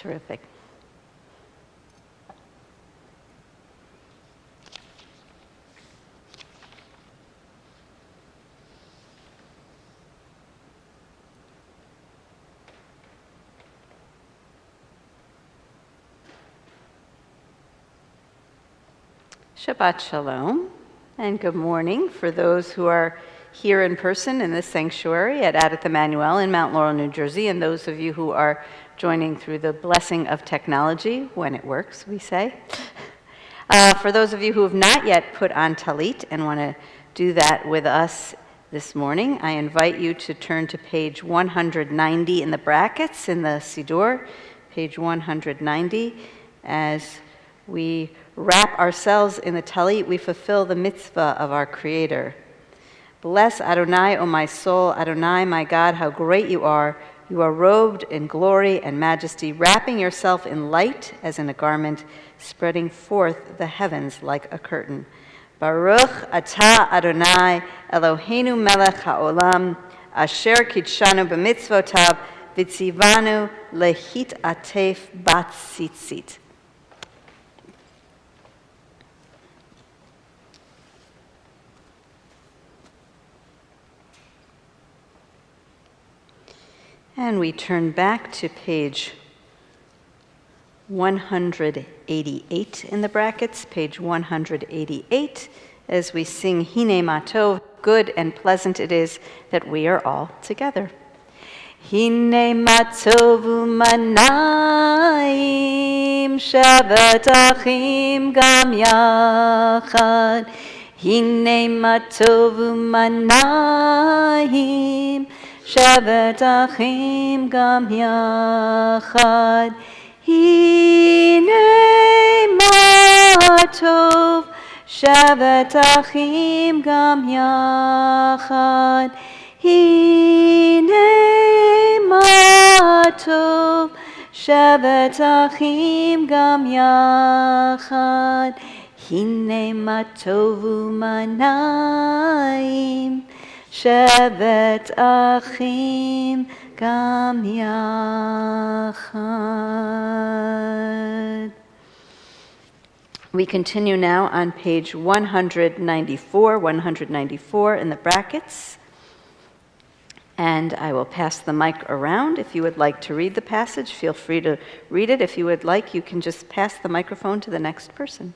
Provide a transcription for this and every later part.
Terrific. Shabbat Shalom, and good morning for those who are here in person in this sanctuary at Adat Emmanuel in Mount Laurel, New Jersey, and those of you who are joining through the blessing of technology, when it works, we say. For those of you who have not yet put on talit and want to do that with us this morning, I invite you to turn to page 190 in the brackets in the Siddur, page 190, as we wrap ourselves in the talit, we fulfill the mitzvah of our Creator. Bless Adonai, O my soul, Adonai, my God, how great you are. You are robed in glory and majesty, wrapping yourself in light as in a garment, spreading forth the heavens like a curtain. Baruch atah Adonai, Eloheinu melech haolam, asher kitshanu b'mitzvotav, v'tzivanu lehit atef bat tzitzit. And we turn back to page 188 in the brackets, page 188, as we sing Hine Matov, good and pleasant it is that we are all together. Hine Matov u'manayim, Shabbat achim gam yachad. Hine Matov u'manayim, Shabbat achim gam yachad. Hine ma tov. Shabbat achim gam yachad. Hine ma tov. Shabbat achim gam yachad. Hine ma tov u'manayim. Shabbat achim gam yachad. We continue now on page 194 in the brackets. And I will pass the mic around. If you would like to read the passage, feel free to read it. If you would like, you can just pass the microphone to the next person.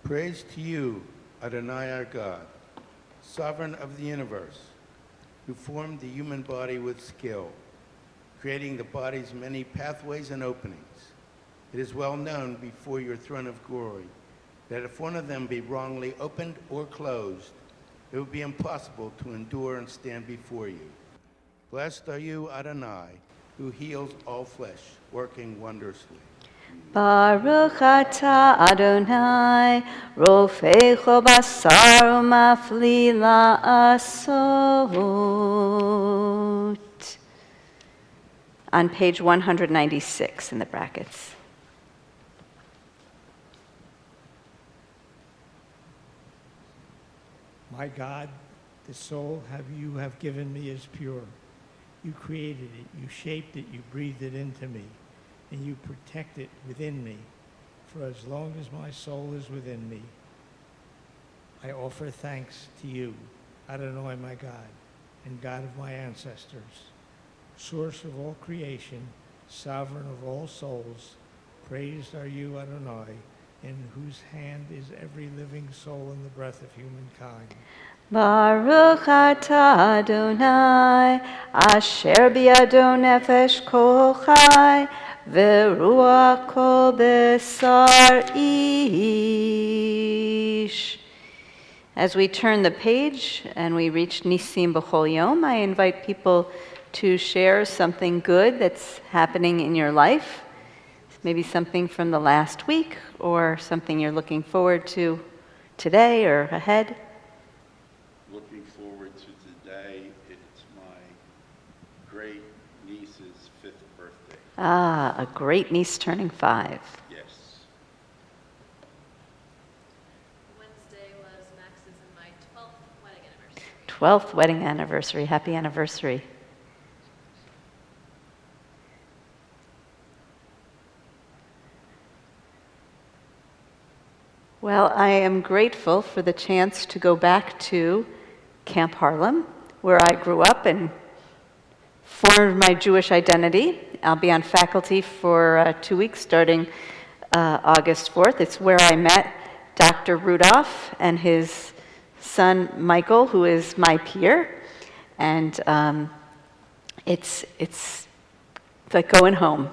Praise to you, Adonai our God, sovereign of the universe, who formed the human body with skill, creating the body's many pathways and openings. It is well known before your throne of glory that if one of them be wrongly opened or closed, it would be impossible to endure and stand before you. Blessed are you, Adonai, who heals all flesh, working wondrously. Baruch atah Adonai, rofecho basar umafli la'asot. On page 196 in the brackets. My God, the soul you have given me is pure. You created it, you shaped it, you breathed it into me, and you protect it within me. For as long as my soul is within me, I offer thanks to you, Adonai, my God, and God of my ancestors, source of all creation, sovereign of all souls. Praised are you, Adonai, in whose hand is every living soul and the breath of humankind. Baruch atah Adonai, asher biado nefesh kol chai, v'ruach kol besar ish. As we turn the page and we reach Nisim B'chol Yom, I invite people to share something good that's happening in your life. Maybe something from the last week or something you're looking forward to today or ahead. Looking forward to today, it's my great niece's 5th birthday. Ah, a great niece turning 5. Yes. Wednesday was Max's and my 12th wedding anniversary. 12th wedding anniversary. Happy anniversary. Well, I am grateful for the chance to go back to Camp Harlem, where I grew up and formed my Jewish identity. I'll be on faculty for 2 weeks starting August 4th. It's where I met Dr. Rudolph and his son Michael, who is my peer. And it's like going home.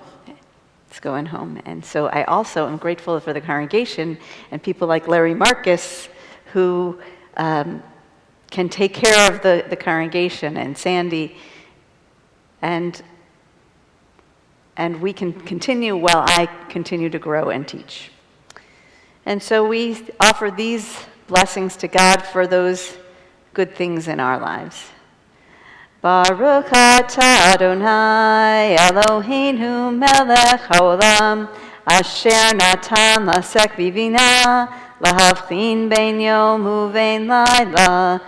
It's going home. And so I also am grateful for the congregation and people like Larry Marcus who can take care of the congregation, and Sandy, and we can continue while I continue to grow and teach. And so we offer these blessings to God for those good things in our lives. Baruch atah Adonai Eloheinu melech haolam asher natan lasek bivina lahavchin bein yom uvein laila.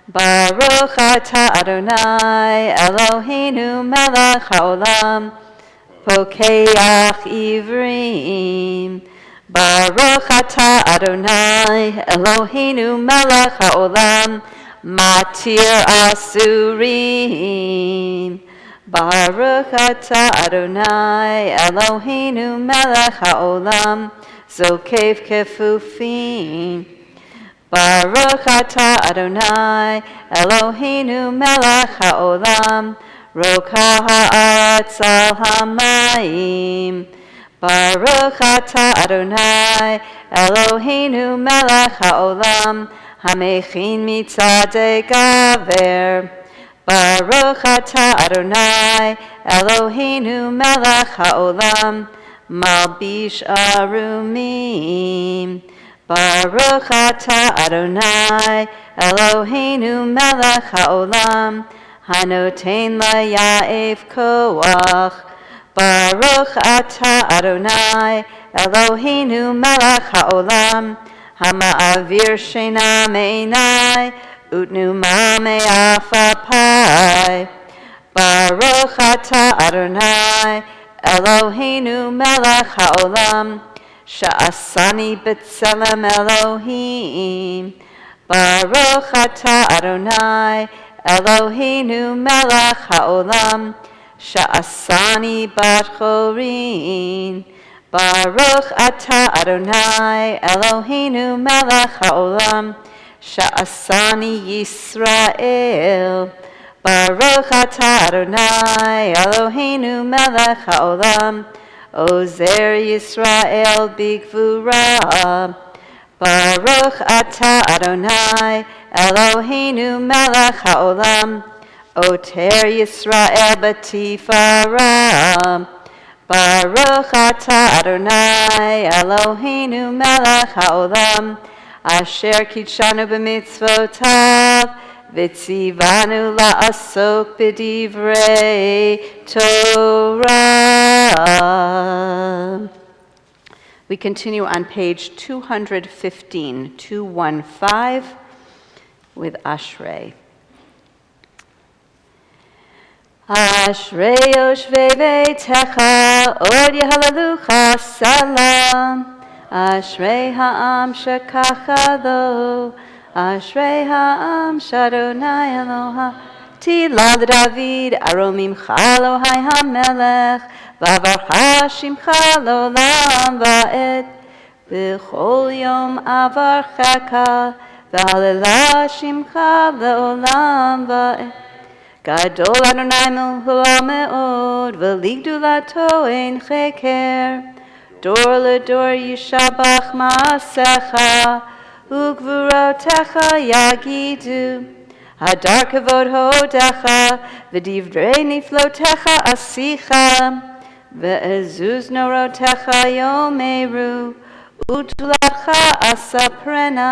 Baruch atah Adonai Eloheinu melech haolam pokeach ivrim. Baruch atah Adonai Eloheinu melech haolam matir asurim. Baruch atah Adonai Eloheinu melech haolam zokev kefufim. Baruch atah Adonai Eloheinu melech haolam roka haaretz al hamayim. Baruch atah Adonai Eloheinu melech haolam hamechin mitzadei gaver. Baruch atah Adonai Eloheinu melech haolam malbish arumim. Baruch atah Adonai Eloheinu melech haolam hanoten laya'ev koach. Baruch atah Adonai Eloheinu melech haolam hama'avir shena me'enai utnuma me'afapai. Baruch atah Adonai Eloheinu melech haolam sha'asani b'tselem Elohim. Baruch atah Adonai Eloheinu melech haolam sha'asani bat chorin. Baruch atah Adonai Eloheinu melech haolam sha'asani Yisrael. Baruch atah Adonai Eloheinu melech haolam ozer Yisrael bigvura. Baruch atah Adonai Eloheinu melech haolam oter Yisrael b'tifara. Baruch atah Adonai Eloheinu melech haolam asher kitshanu b'mitzvotav v'tzivanu la'asok b'divrei Torah. We continue on page 215, 215, with Ashrei. Ashrei yoshvei beitecha od yehalalucha salam. Ashrei ha'am shekacha lo. Ashrei ha'am shadonai Eloha. Tila David aromim Elohai hamelech. Vavarcha shimcha l'olam va'ed. B'chol yom avarchaka. V'halila shimcha l'olam va'ed. Gadol Adonai milhulah me'od, v'ligdulato ein cheker. Dor ledor yishabach ma'asecha, ugvurotecha yagidu. Hadar kavod hodecha, v'divrei niflotecha asicha. Ve'ezuz norotecha yomeru, utulatcha asaprena.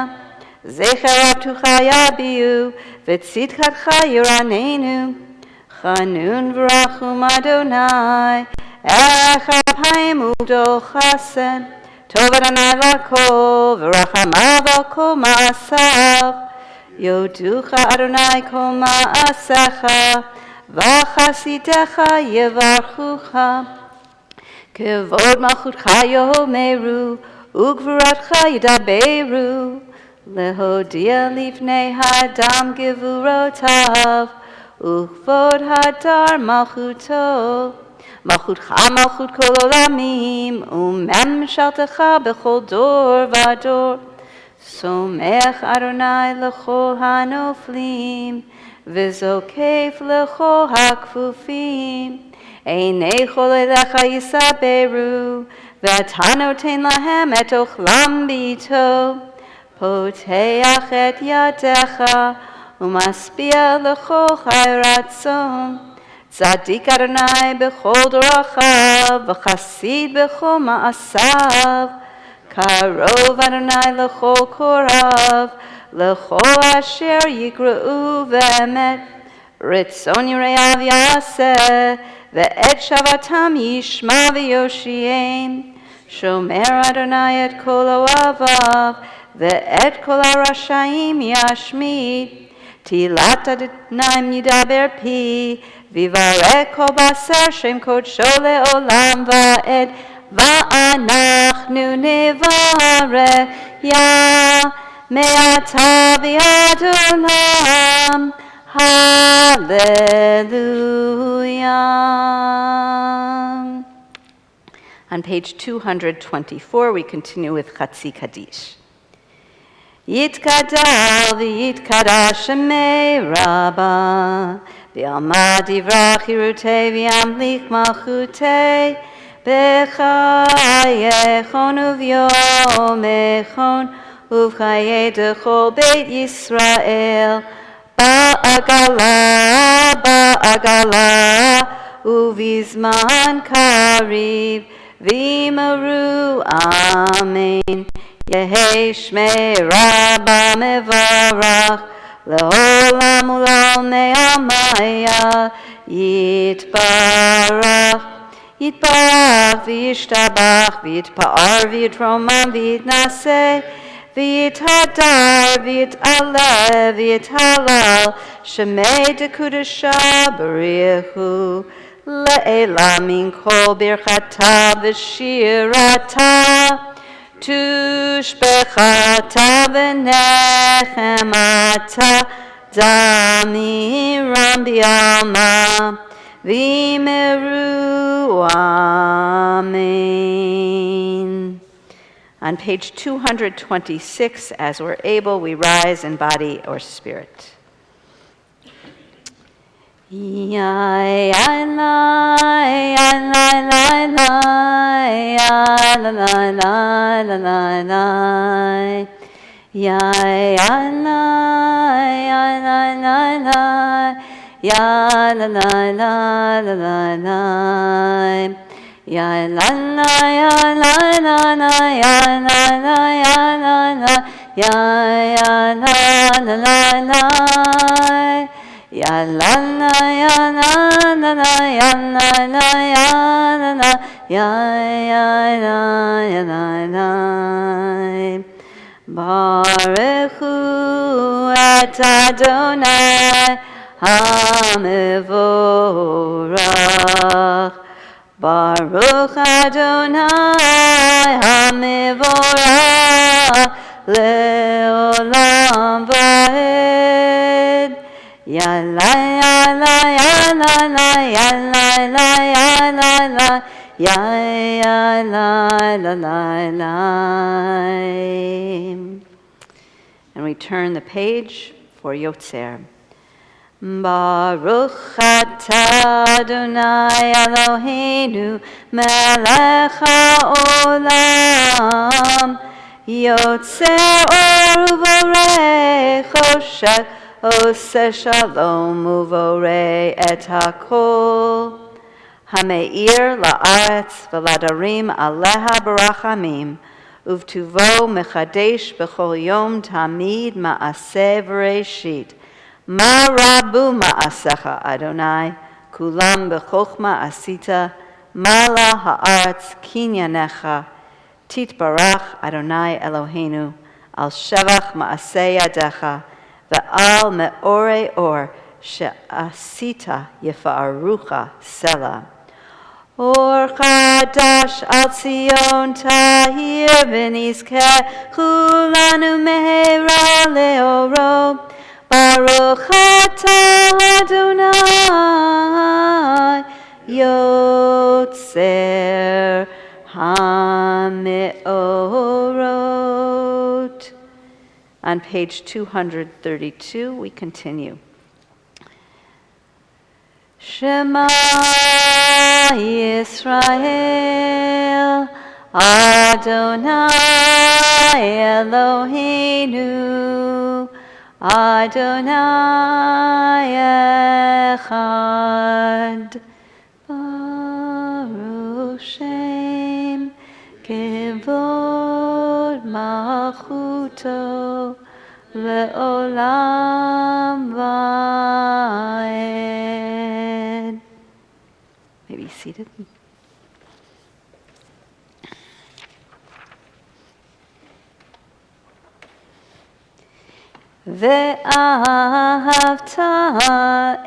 Zecher abtucha yabiu, v'tzidkatcha yiranenu. Chanun v'rachum Adonai, echapayim ugdol chasem. Tov Adonai lakol, v'rachamav al kol ma'asav. Yoducha Adonai kol ma'asecha, v'chasidecha yevarchucha. Kevod malchutcha yomeru, ugvuratcha yidaberu, lehodia lifnei hadam gevurotav, ukvod hadar malchuto, malchutcha malchut kol olamim, umem shaltecha bechol dor vador, somech Adonai lechol hanoflim, v'zokef lechol hakfufim, einei chol elecha yisaberu, v'ata noten lahem et ochlam bito, poteach et yadecha, umaspia lechol chai ratzon, Tzadik Adonai b'chol dorachav, v'chasid b'chol ma'asav, Karov Adonai lechol korav, lechol asher yikra'u v'emet, ritzon yireav yaseh, ve'et shavatam yishma v'yoshiem, shomer Adonai et kol oavav, ve'et kol harashaim yashmid, tilat Adonai midaber pi, vivarek kol baser shem kodsho le'olam va'ed, ואנחנו נברא מעתה ועד עולם, hallelujah. On page 224, we continue with Chatzi Kaddish. יתקדש ויתקדש שמי רבה, ועמד יברח חירותי וימליך מלכותי, בחייכון וביומכון ובחיי דכל בית ישראל, בעגלה, בעגלה, ובזמן קריב, ואמרו אמן. יהי שמי רבה מברך, לעולם ולעולמי עמיה, יתברך. יתברך וישתבח ויתפאר ויתרומם ויתנשא ויתהדר ויתעלה ויתהלל שמי דקודשה בריחו לעילה מן כל ברכתה ושירתה תושבחתה ונחמתה דמירם ביעלמה V'meru amen. On page 226, as we're able, we rise in body or spirit. Yai, yai, lai, yai, lai, lai, lai, yai, la, lai, lai, la, lai, lai. Yai, yai, lai, yai, lai, lai, lai. Ya la la la la la la, ya la la ya la la la ya la la ya la la ya la la la la, ya la la ya la la la ya la la ya la la ya la la. Baruchu et Adonai HaMevorach, Baruch Adonai HaMevorach, Le'olam va'ed. Yala yala yala la yala la yala la yala la la. And we turn the page for Yotzer. Baruch atah Adonai Eloheinu melech haolam, yotzer or uvorei choshech, oseh shalom uvorei et hakol, hameir la'aretz v'ladarim aleha barachamim, uvtuvo mechadesh b'chol yom tamid ma'aseh v'reishit. Ma rabu ma'asecha Adonai, kulam b'chochma asita, mala ha'aretz kinyanecha, titbarach Adonai Eloheinu, al shevach ma'aseh yadecha, ve'al me'orei or she'asita yefa'arucha sela. Or Chadash al Zion Tahir v'nizkechu lanu mehera leoro. Baruch atah Adonai Yotzer HaMeorot. On page 232, we continue. Shema Yisrael, Adonai Eloheinu, Adonai Echad, Baruch Shem, Kevod Malchuto, Le'olam Va'ed. Maybe seated. Ve'ahavta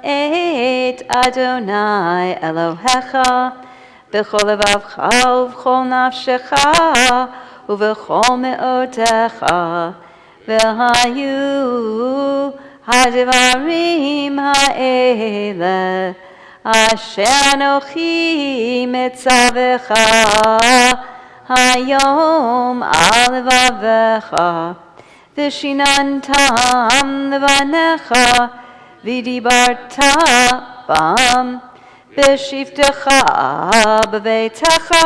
et Adonai Elohecha b'chol levavcha u'b'chol nafshecha u'b'chol me'otecha v'hayu ha'devarim ha'ele asher anochi metzavecha hayom al levavecha Vishinantam levanecha vidibarta bam b'shivtecha b'veitecha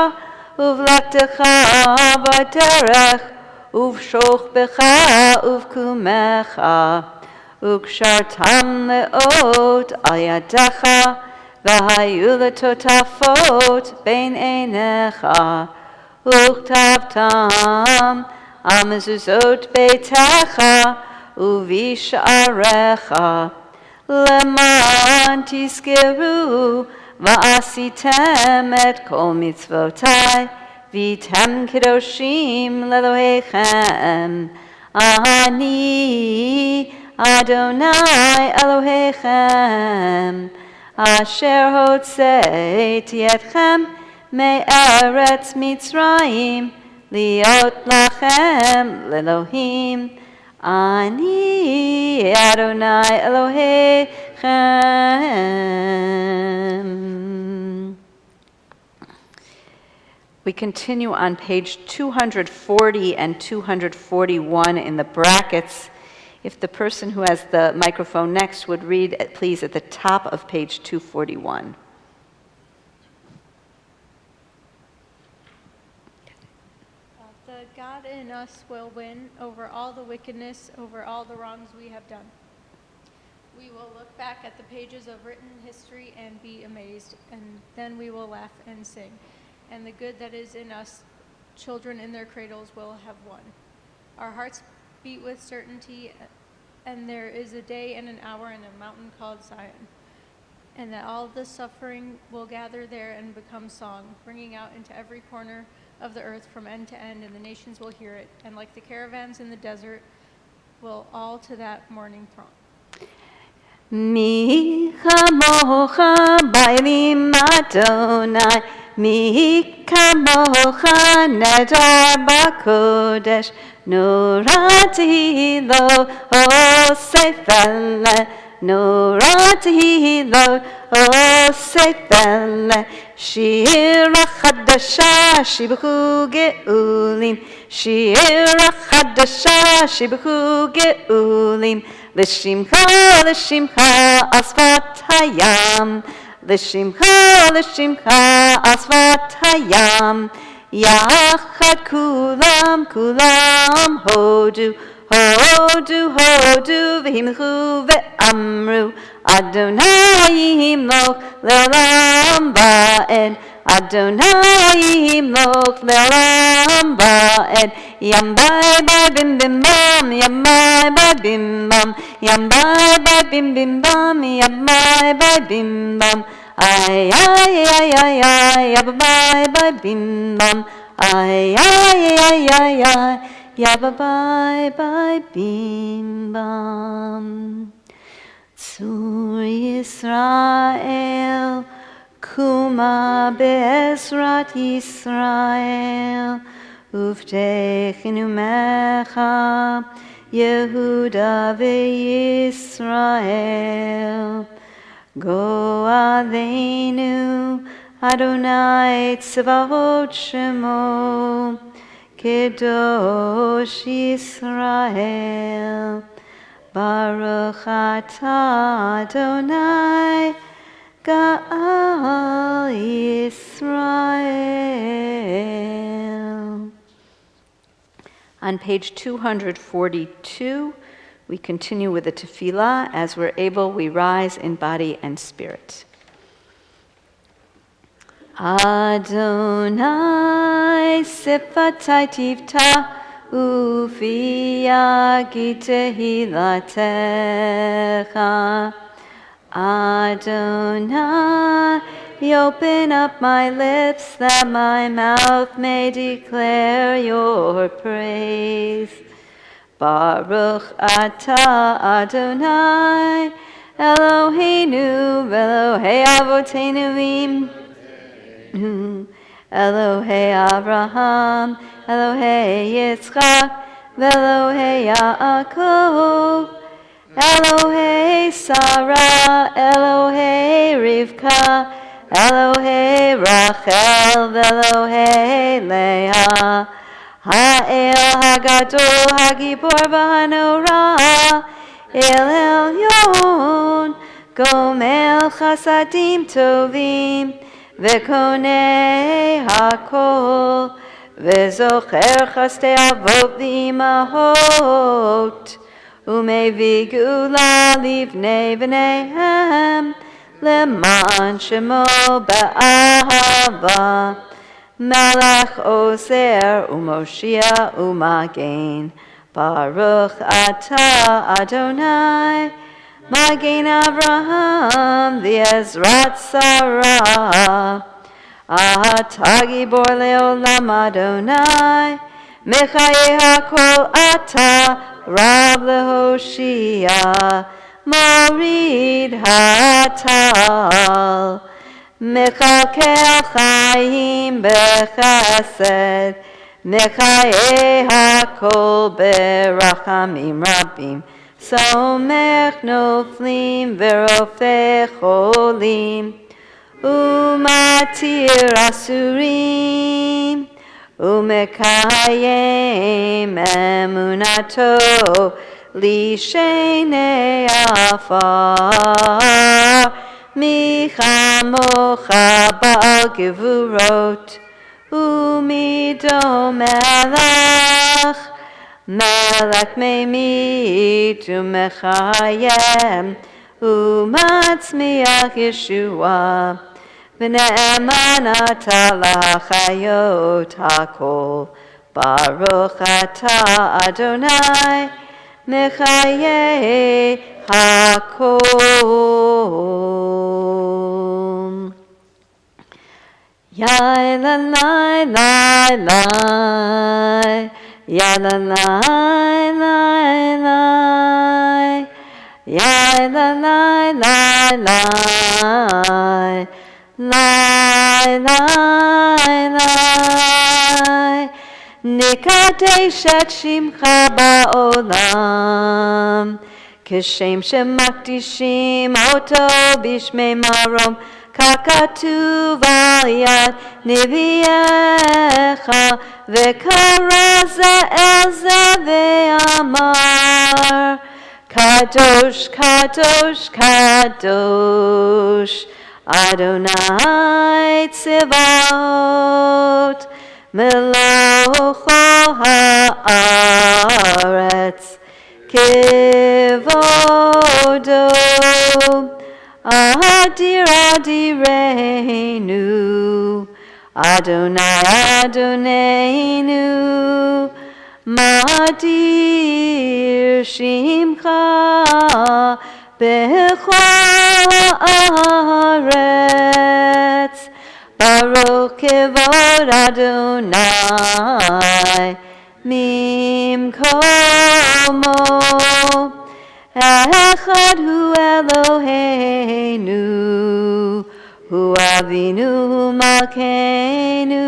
uvlektecha b'derech uvshochbecha uvkumecha ukshartam leot al yadecha v'hayu letotafot bein einecha uktavtam Amezuzot beitecha uvisharecha leman tizkeru va'asitem et kol mitzvotai vitem kedoshim lelohechem ani Adonai Elohechem asher hotzeiti etchem me'eretz Mitzrayim Liot lachem lelohim, ani Adonai Elohechem. We continue on page 240 and 241 in the brackets. If the person who has the microphone next would read, please, at the top of page 241. God in us will win over all the wickedness, over all the wrongs we have done. We will look back at the pages of written history and be amazed, and then we will laugh and sing. And the good that is in us, children in their cradles will have won. Our hearts beat with certainty, and there is a day and an hour in a mountain called Zion, and that all the suffering will gather there and become song, ringing out into every corner of the earth from end to end, and the nations will hear it, and like the caravans in the desert will all to that morning throng. Mi chamocha bailim Adonai, mi kamocha nedar bakodesh, norati lo osefele, norati lo osefele, shira chadasha shibuchu geulim, shira chadasha shibuchu geulim, L'shimcha, l'shimcha, asfat hayam. L'shimcha, l'shimcha, asfat hayam. Yachad kulam, kulam, hodu, hodu, hodu, v'himchu ve'amru. Adonai yimloch le'olam va'ed. Adonai yimloch le'olam va'ed. Yam bye bye bim bim bam, yam bye bye bim bam, yam bye bye bim bim bam, yam bye bye bim bam. Ay ay ay ay ay, yam bye bye bim bam. Ay ay ay ay ay, yam bye bye bim bam. Tzur Yisrael, Kuma be'ezrat Yisrael, uvtechenu mecha, Yehuda ve'Yisrael. Go'aleinu Adonai tzvahot shemo, Kedosh Yisrael. Baruch atah Adonai Ga'al Yisrael. On page 242, we continue with the tefillah. As we're able, we rise in body and spirit. Adonai sifatai tivta ufiyagi tehilatecha. Adonai, open up my lips that my mouth may declare your praise. Baruch atah Adonai, Eloheinu, Elohei Avotenu, Elohei Abraham, Elohei Yitzchak, Elohei Yaakov, Elohei Sarah, Elohei Rivka, Elohei Rachel, Elohei Leah. Ha'el Hagadol Hagibor V'Hanorah, El Elyon, Gomel Chasadim Tovim, V'Konei Hakol, V'Zocher Chastei Avot V'Imahot, Umevi Gula Livnei V'neihem, Leman Shemo Ba'ahava. Melech Ozer Umoshia Umagen, Baruch atah Adonai, Magen Avraham v'Ezrat Sarah. Atah Gibor le'olam Adonai, Mechayeh hakol atah Rab lehoshia, Morid hatal. Mechalkel chayim bechesed, Mechayeh hakol berachamim rabim, Somech noflim verofeh cholim, Umatir asurim, Umekayem emunato, Lishenei afar. Michamocha ba'al gevurot, umido melech, melech meimit umechayem, umatzmiach Yeshua, v'ne'eman atah lachayot hakol, Baruch atah Adonai, mechayeh hakol. Yai la lai lai lai, ya la lai lai lai, yai la lai lai lai, lai lai lai. Nikadesh et shimcha ba'olam, Kishem shemakdishim oto bishmei marom, Kakatuv al yad neviecha, Vekara za'el zeh ve'amar, Kadosh, Kadosh, Kadosh, Adonai tzivot, Melocho ha'aretz, Kivodo, Adir Adireinu, Adonai Adoneinu, Madir Shimcha Bechol ha'aretz, Baruch Kivod Adonai Mimkomo, Echad hu Eloheinu, Hu Avinu, Hu Malkeinu,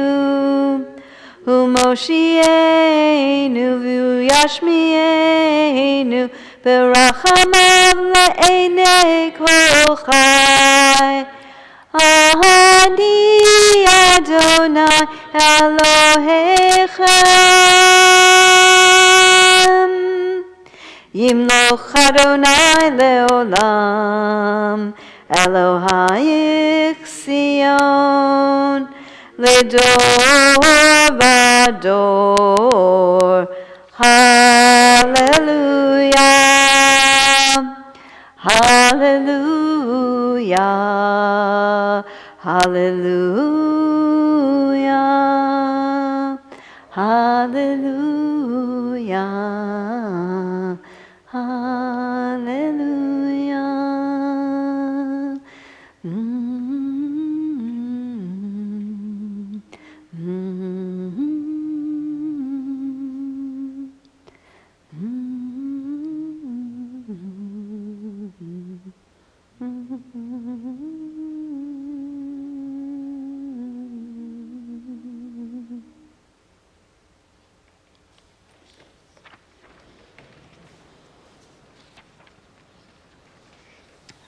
Hu Moshienu, Hu Yashmienu, Berachamav le'enei kol chai. Ani Adonai Elohechem, Yimloch Adonai leolam, Elohayich Sion, Ledor vador. Hallelujah, hallelujah, hallelujah, hallelujah, hallelujah.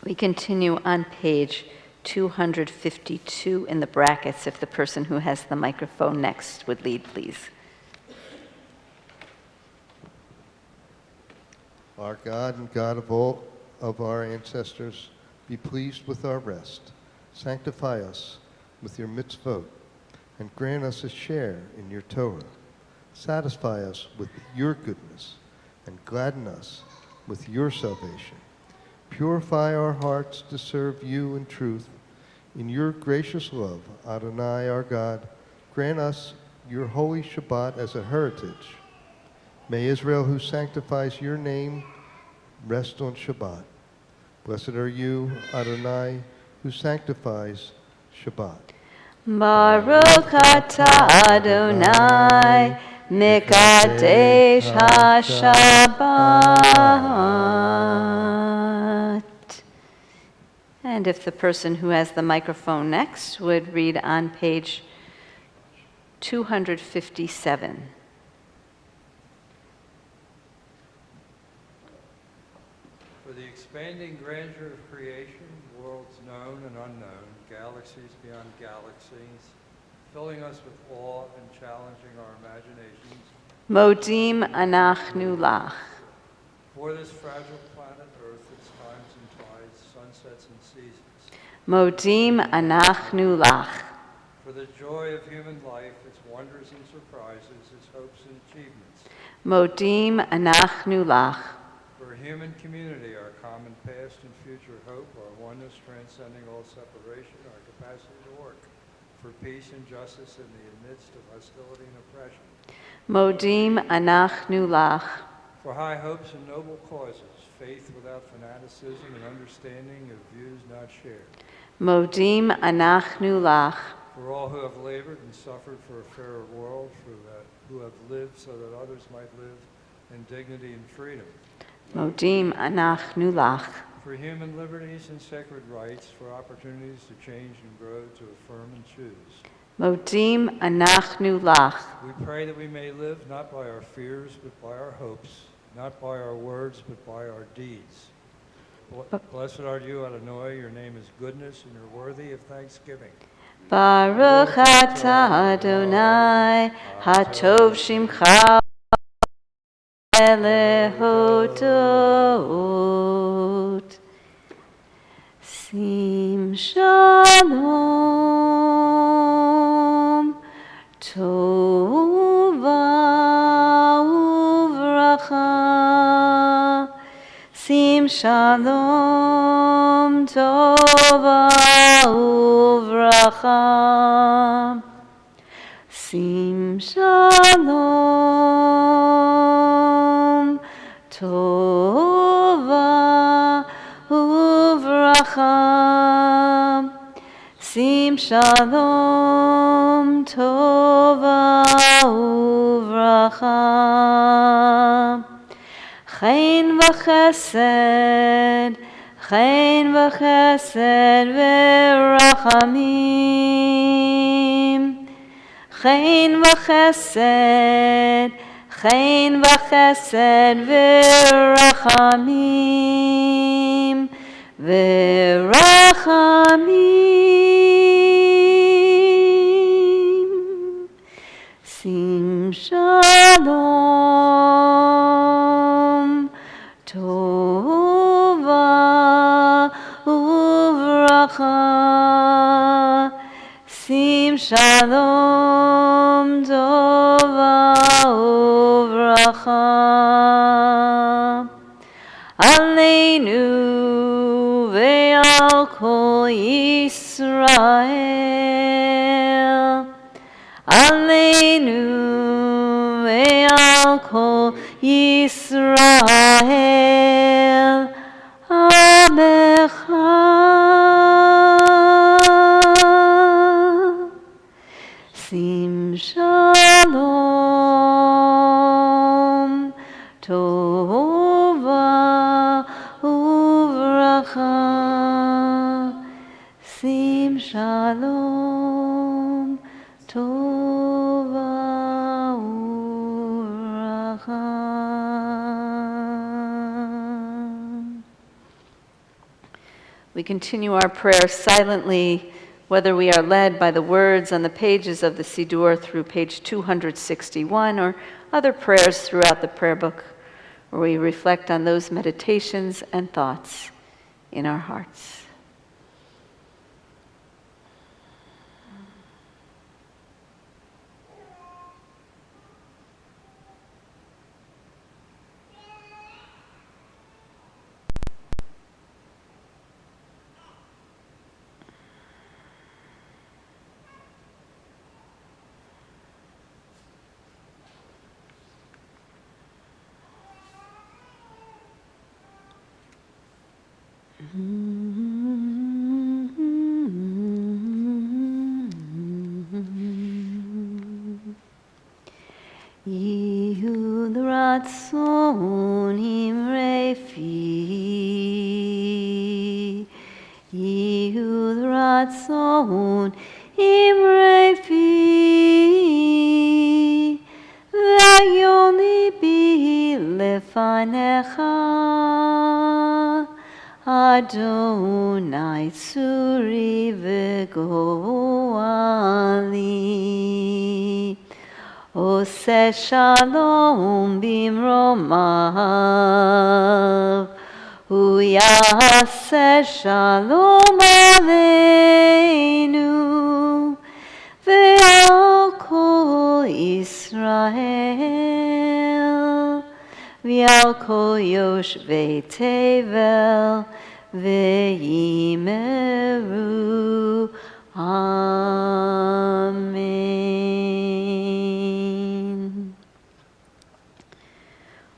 We continue on page 252 in the brackets. If the person who has the microphone next would lead, please. Our God and God of all of our ancestors, be pleased with our rest. Sanctify us with your mitzvot, and grant us a share in your Torah. Satisfy us with your goodness, and gladden us with your salvation. Purify our hearts to serve you in truth. In your gracious love, Adonai our God, grant us your holy Shabbat as a heritage. May Israel, who sanctifies your name, rest on Shabbat. Blessed are you, Adonai, who sanctifies Shabbat. Baruch atah Adonai, Mekadesh HaShabbat. And if the person who has the microphone next would read on page 257. For the expanding grandeur of creation, worlds known and unknown, galaxies beyond galaxies, filling us with awe and challenging our imaginations. Modim anachnu lach. For this fragile planet Earth, its times and tides, sunsets and seasons. Modim anachnu lach. For the joy of human life, its wonders and surprises, its hopes and achievements. Modim anachnu lach. For human community, our common past and future hope, our oneness transcending all separation, our capacity to work for peace and justice in the midst of hostility and oppression. Modim anachnu lach. For high hopes and noble causes, faith without fanaticism and understanding of views not shared. Modim anachnu lach. For all who have labored and suffered for a fairer world, who have lived so that others might live in dignity and freedom. Modim anachnu lach. For human liberties and sacred rights, for opportunities to change and grow, to affirm and choose. Modim anachnu lach. We pray that we may live not by our fears, but by our hopes, not by our words, but by our deeds. Blessed are you, Adonai, your name is goodness, and you're worthy of thanksgiving. Baruch atah Adonai, hatov shimcha lehodot. Sim shalom, tova uvracha. Sim shalom, tova uvracha. Sim shalom, tova uvracha. Sim shalom, tova uvracha. Chen v'chesed, chen v'chesed v'rachamim, chen v'chesed, chen v'chesed v'rachamim, v'rachamim. Sim shalom, tova uvracha. Sim shalom, tova uvracha. Aleinu ve'al kol Yisrael. Aleinu ve'al kol Yisrael Amecha. Sim shalom, tova uvracha. Sim shalom, tova uvracha. We continue our prayer silently, whether we are led by the words on the pages of the Siddur through page 261 or other prayers throughout the prayer book, where we reflect on those meditations and thoughts in our hearts. Yehud ratzon imre fi, Yehud ratzon imre fi, v'yon libi lefanecha, Adonai tzuri v'goali. Ose shalom bimromav, uyase shalom aleinu, ve'al kol Yisrael, ve'al kol yoshvei tevel, ve'imeru. Amen.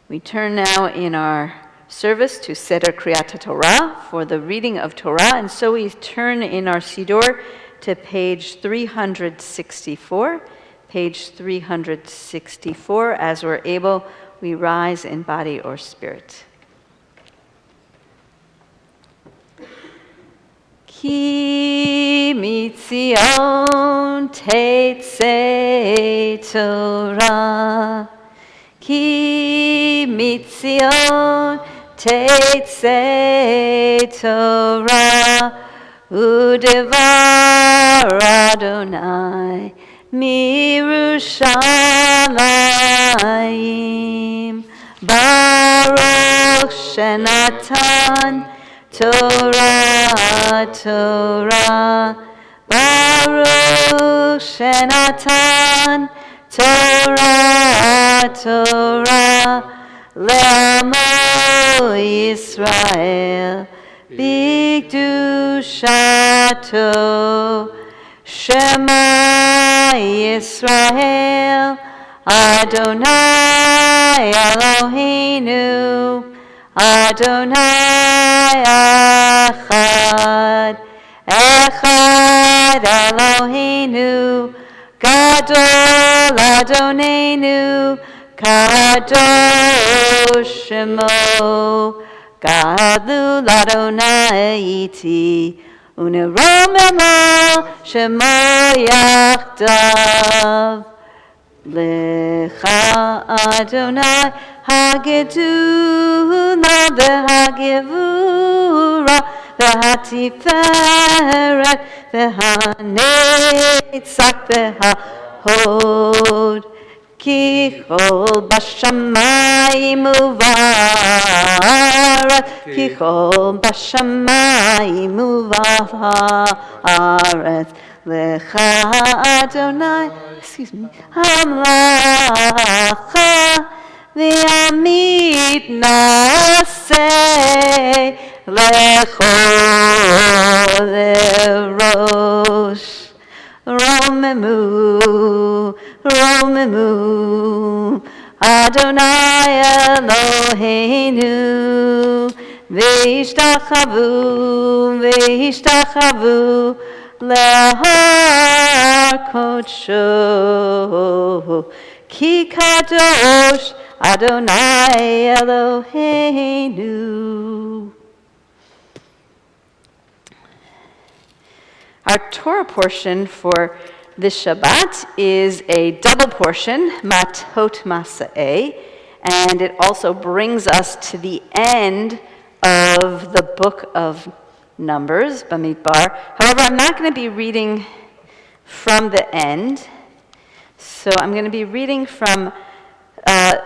We turn now in our service to Seder Kriyat Torah for the reading of Torah, and so we turn in our Siddur to page 364. Page 364, as we're able, we rise in body or spirit. Ki mitzion tetzei Torah, Ki mitzion tetzei Torah, udevar Adonai mirushalayim, Baruch shenatan Torah, Torah, Baruch shenatan Torah, Torah, le'amo Yisrael, b'kedushato, Shema Yisrael, Adonai Eloheinu, Adonai Echad, Echad Eloheinu, Gadol Adonenu, Kadosh Shemo, Gadlu l'Adonai iti, uneromemo shemo yachdav. Lecha Adonai hagedula v'hagevura v'hatiferet v'hanetzach v'hahod ki chol b'shamayim uvaret ki chol b'shamayim uvaret Lecha Adonai, excuse me, Hamlacha v'amid naseh lechol erosh romemu romemu Adonai Eloheinu v'ishtachavu v'ishtachavu Lehar kodsho ki kadosh Adonai Eloheinu. Our Torah portion for this Shabbat is a double portion, Matot Masa'eh, and it also brings us to the end of the book of Numbers, Bamidbar. However, I'm not going to be reading from the end, so I'm going to be reading from the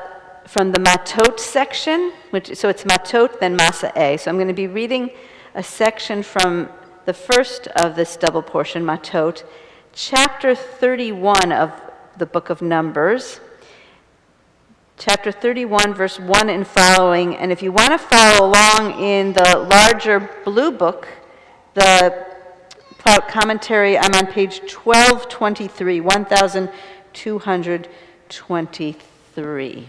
Matot section, so it's Matot, then Masa'eh. So I'm going to be reading a section from the first of this double portion, Matot, chapter 31 of the book of Numbers, chapter 31, verse 1 and following. And if you want to follow along in the larger blue book, the Plaut commentary, I'm on page 1223, 1223.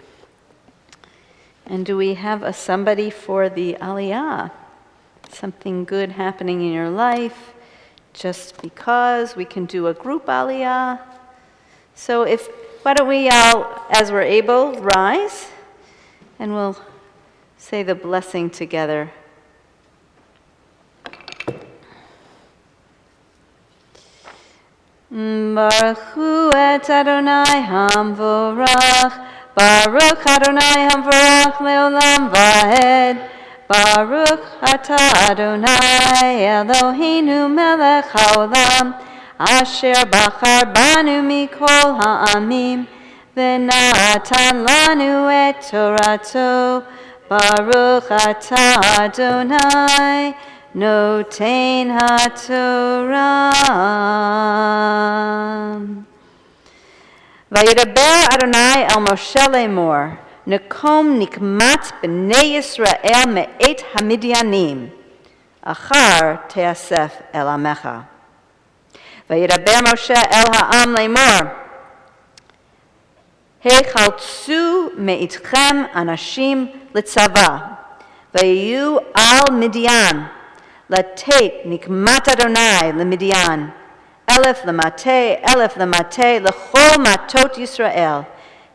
And do we have somebody for the Aliyah? Something good happening in your life, just because we can do a group Aliyah. So why don't we all, as we're able, rise, and we'll say the blessing together. Baruch hu et Adonai hamvorach, Baruch Adonai hamvorach leolam vaed, Baruch atah Adonai Eloheinu melech haolam, Asher bachar banu mikol ha'amim, v'natan lanu et Torato, Baruch atah Adonai, noten ha'torah. Vayidaber Adonai el Moshe lemor, Nekom nikmat b'nei Yisrael me'et hamidyanim, achar teasef el amecha. Vayidaber Moshe el ha'am lemor, Hechaltzu me'itchem anashim litzava, vayu al Midian, latet nikmat Adonai leMidian, elef lemate lechol matot Yisrael,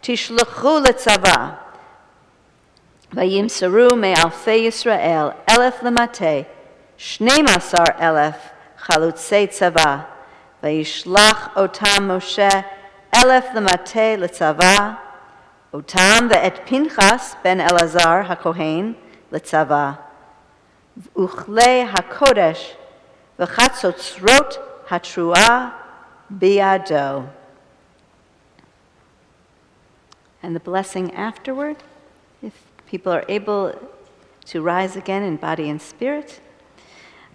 tishlechu litzava, vayimseru me'alfei Yisrael, elef lemate, 12,000 chalutzei tzava, vayishlach otam Moshe, elef lemate litzava, otam ve'et Pinchas ben Elazar hakohen litzava, uchle hakodesh v'chatzotzrot hatrua biado. And the blessing afterward, if people are able to rise again in body and spirit.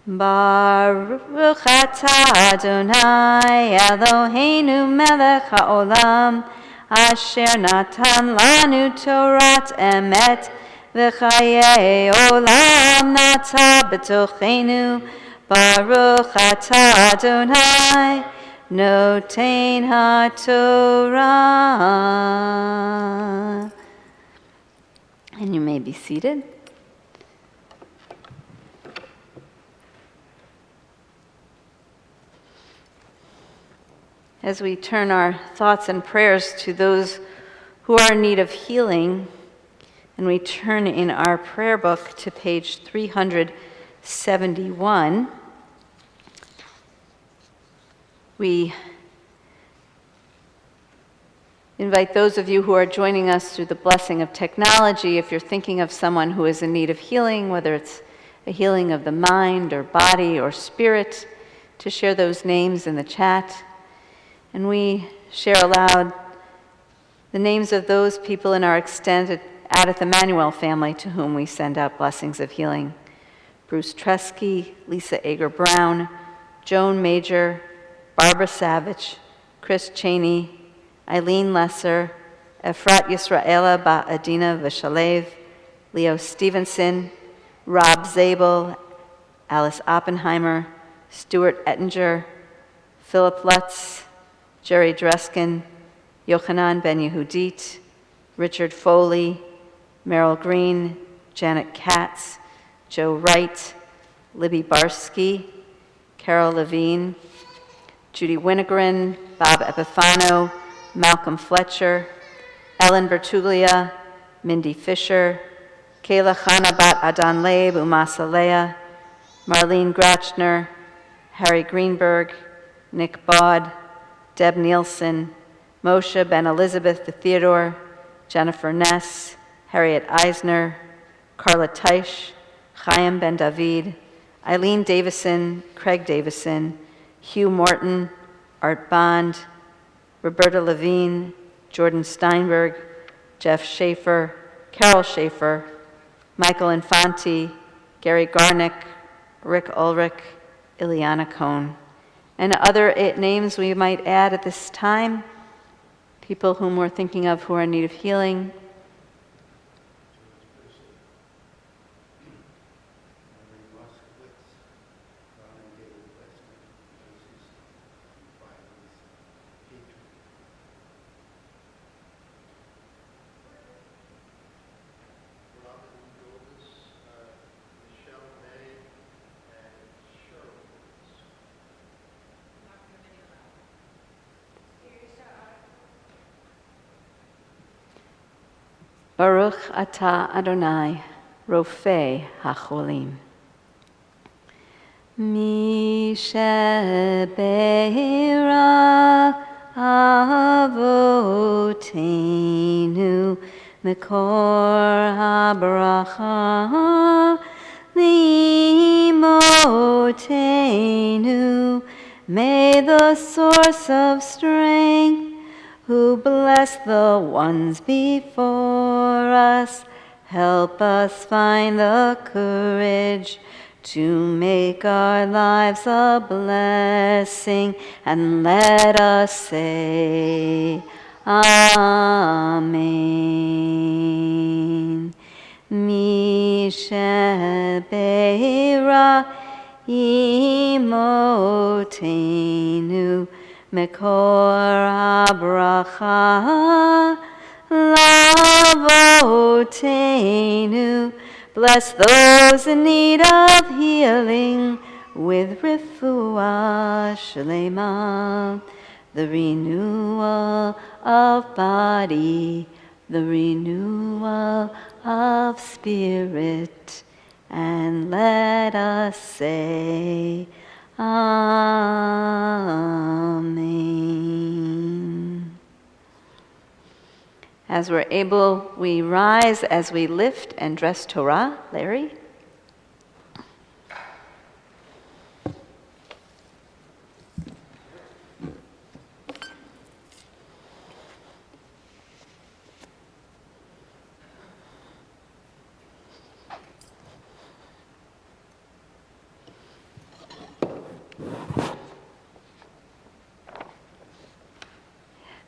Baruch atah Adonai Eloheinu melech haolam, asher natan lanu Torat emet, v'chayei olam nata b'tochenu. Baruch atah Adonai, noten ha'torah. And you may be seated. As we turn our thoughts and prayers to those who are in need of healing, And we turn in our prayer book to page 371. We invite those of you who are joining us through the blessing of technology, if you're thinking of someone who is in need of healing, whether it's a healing of the mind or body or spirit, to share those names in the chat. And we share aloud the names of those people in our extended Addith Emmanuel family to whom we send out blessings of healing. Bruce Tresky, Lisa Ager Brown, Joan Major, Barbara Savage, Chris Cheney, Eileen Lesser, Efrat Yisraela Ba Adina Vishalev, Leo Stevenson, Rob Zabel, Alice Oppenheimer, Stuart Ettinger, Philip Lutz, Jerry Dreskin, Yochanan Ben Yehudit, Richard Foley, Merrill Green, Janet Katz, Joe Wright, Libby Barsky, Carol Levine, Judy Winogren, Bob Epifano, Malcolm Fletcher, Ellen Bertuglia, Mindy Fisher, Kayla Chanabat Adan Leib, Umasa Leah, Marlene Gratchner, Harry Greenberg, Nick Baud, Deb Nielsen, Moshe Ben Elizabeth Theodore, Jennifer Ness, Harriet Eisner, Carla Teisch, Chaim Ben David, Eileen Davison, Craig Davison, Hugh Morton, Art Bond, Roberta Levine, Jordan Steinberg, Jeff Schaefer, Carol Schaefer, Michael Infanti, Gary Garnick, Rick Ulrich, Ileana Cohn, and other names we might add at this time, people whom we're thinking of who are in need of healing. Baruch atah Adonai, Rofei HaCholim. Mi shebeirach avoteinu mikor habracha limotenu. May the source of strength, who bless the ones before us, help us find the courage to make our lives a blessing, and let us say, Amen. Mi shebeirach imotenu Mekor habracha lavotenu. Bless those in need of healing with refuah shlema, the renewal of body, the renewal of spirit, and let us say, Amen. As we're able, we rise as we lift and dress Torah. Larry?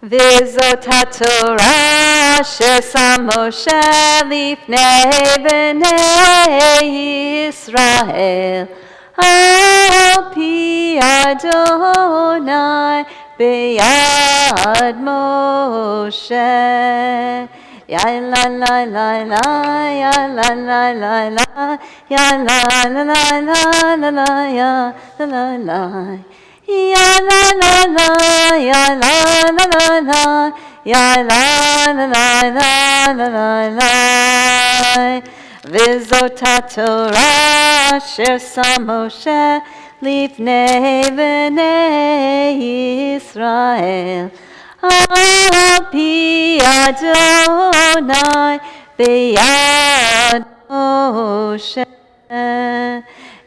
V'zot haTorah shesam Moshe lifnei bnei Yisrael al pi Adonai beyad Moshe. Ya la la la la, ya la la la la, ya la la la la la la, ya la la la. Ya la la la, ya la la la la, ya la la la la la la la. V'zot Torah asher sam Moshe lifnei bnei Yisrael. Al pi Adonai b'yad Moshe.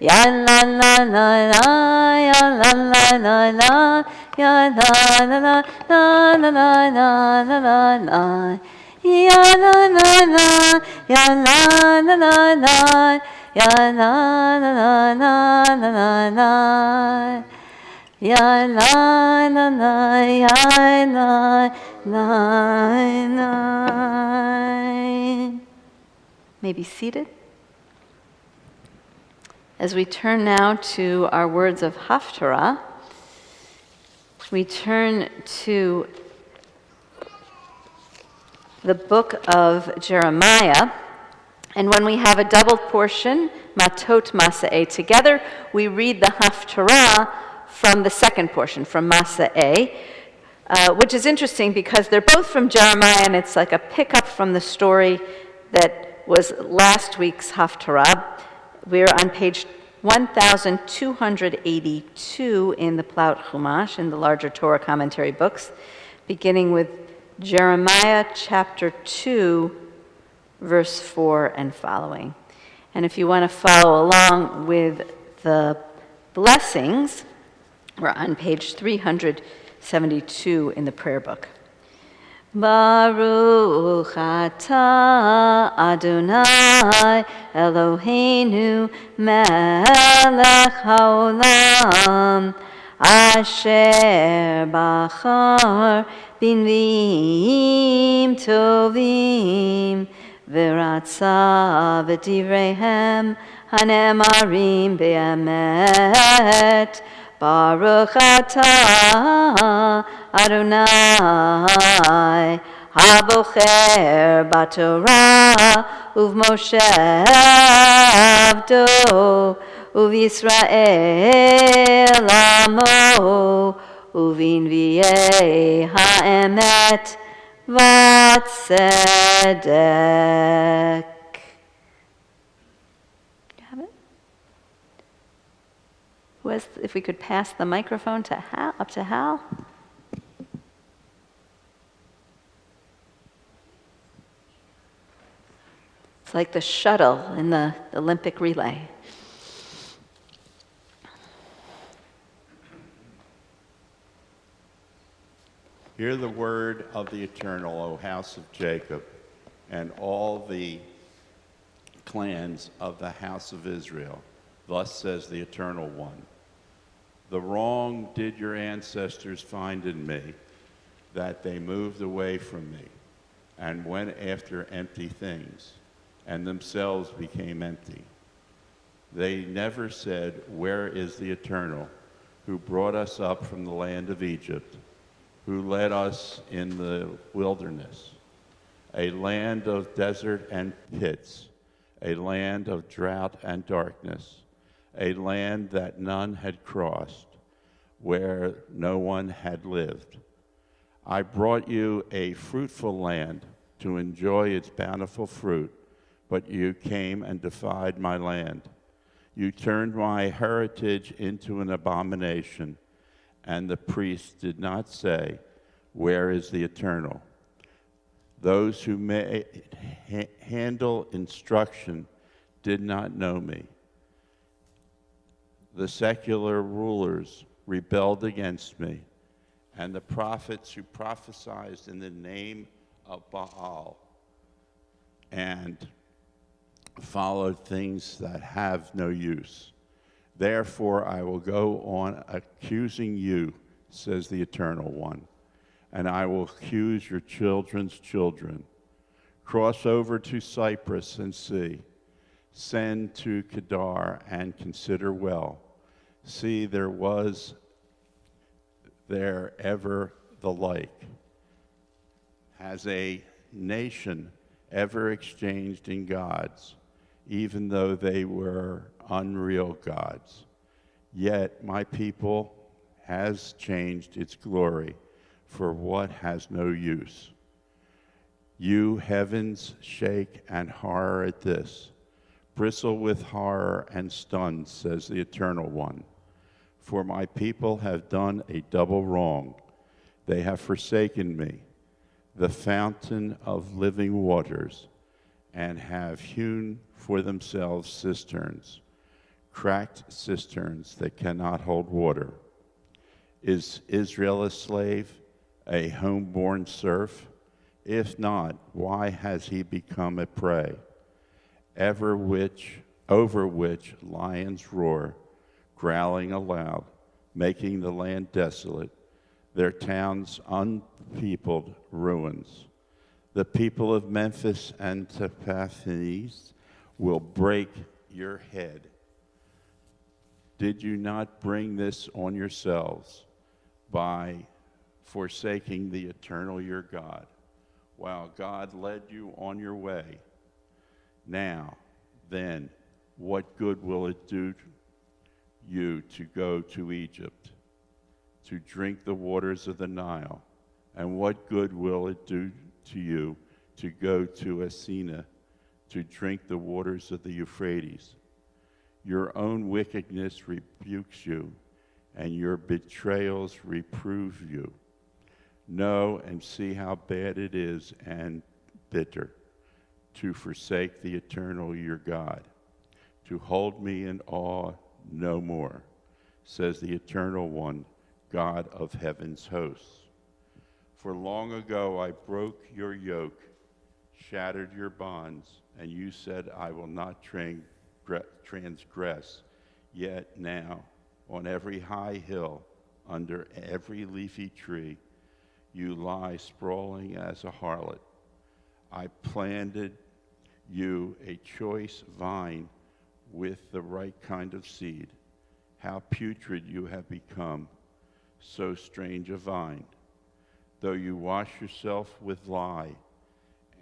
Ya la la la la, ya la la la la, ya la la la la la la la la la la. Ya la la la, ya la la la la, ya la la la la la la la. Ya la la la, ya la la la. May be seated. As we turn now to our words of Haftarah, we turn to the book of Jeremiah. And when we have a double portion, Matot Masa'eh, together, we read the Haftarah from the second portion, from Masa'eh, which is interesting because they're both from Jeremiah, and it's like a pickup from the story that was last week's Haftarah. We're on page 1282 in the Plaut Chumash, in the larger Torah commentary books, beginning with Jeremiah chapter 2, verse 4 and following. And if you want to follow along with the blessings, we're on page 372 in the prayer book. Baruch atah Adonai Eloheinu melech haolam asher bachar b'nviim tovim v'ratza v'divreihem hanemarim be'emet. Baruch atah Adonai habocher batorah uv'Moshe avdo uv'Yisrael amo uv'inviei ha'emet v'tzedek. If we could pass the microphone to Hal, up to Hal. It's like the shuttle in the Olympic relay. Hear the word of the Eternal, O house of Jacob, and all the clans of the house of Israel. Thus says the Eternal One. The wrong did your ancestors find in me, that they moved away from me and went after empty things, and themselves became empty. They never said, where is the Eternal, who brought us up from the land of Egypt, who led us in the wilderness, a land of desert and pits, a land of drought and darkness, a land that none had crossed, where no one had lived. I brought you a fruitful land to enjoy its bountiful fruit, but you came and defied my land. You turned my heritage into an abomination, and the priests did not say, where is the Eternal? Those who handle instruction did not know me. The secular rulers rebelled against me, and the prophets who prophesied in the name of Baal and followed things that have no use. Therefore I will go on accusing you, says the Eternal One, and I will accuse your children's children. Cross over to Cyprus and see. Send to Kedar and consider well. See, there was there ever the like. Has a nation ever exchanged in gods, even though they were unreal gods? Yet my people has changed its glory for what has no use. You heavens shake and horror at this. Bristle with horror and stun, says the Eternal One. For my people have done a double wrong. They have forsaken me, the fountain of living waters, and have hewn for themselves cisterns, cracked cisterns that cannot hold water. Is Israel a slave, a homeborn serf? If not, why has he become a prey, over which lions roar, growling aloud, making the land desolate, their towns unpeopled ruins? The people of Memphis and Tahpanhes will break your head. Did you not bring this on yourselves by forsaking the eternal your God, while God led you on your way? Now, then, what good will it do you to go to Egypt, to drink the waters of the Nile? And what good will it do to you to go to Asina, to drink the waters of the Euphrates? Your own wickedness rebukes you, and your betrayals reprove you. Know and see how bad it is and bitter to forsake the eternal your God, to hold me in awe no more, says the Eternal One, God of heaven's hosts. For long ago I broke your yoke, shattered your bonds, and you said, I will not transgress. Yet now, on every high hill, under every leafy tree, you lie sprawling as a harlot. I planted you a choice vine with the right kind of seed. How putrid you have become, so strange a vine. Though you wash yourself with lye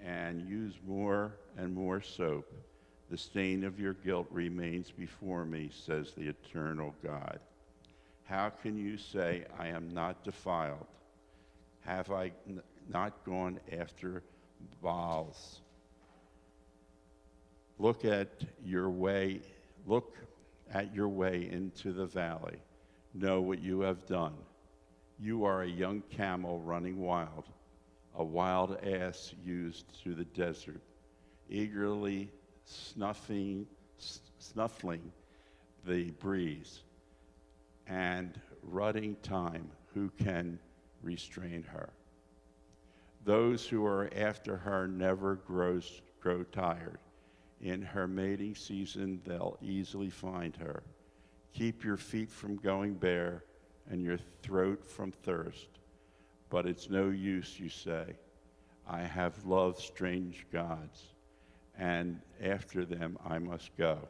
and use more and more soap, the stain of your guilt remains before me, says the eternal God. How can you say, I am not defiled? Have I not gone after Baals? Look at your way into the valley. Know what you have done. You are a young camel running wild, a wild ass used through the desert, eagerly snuffling the breeze, and rutting time. Who can restrain her? Those who are after her never grow tired. In her mating season, they'll easily find her. Keep your feet from going bare and your throat from thirst. But it's no use, you say. I have loved strange gods, and after them I must go.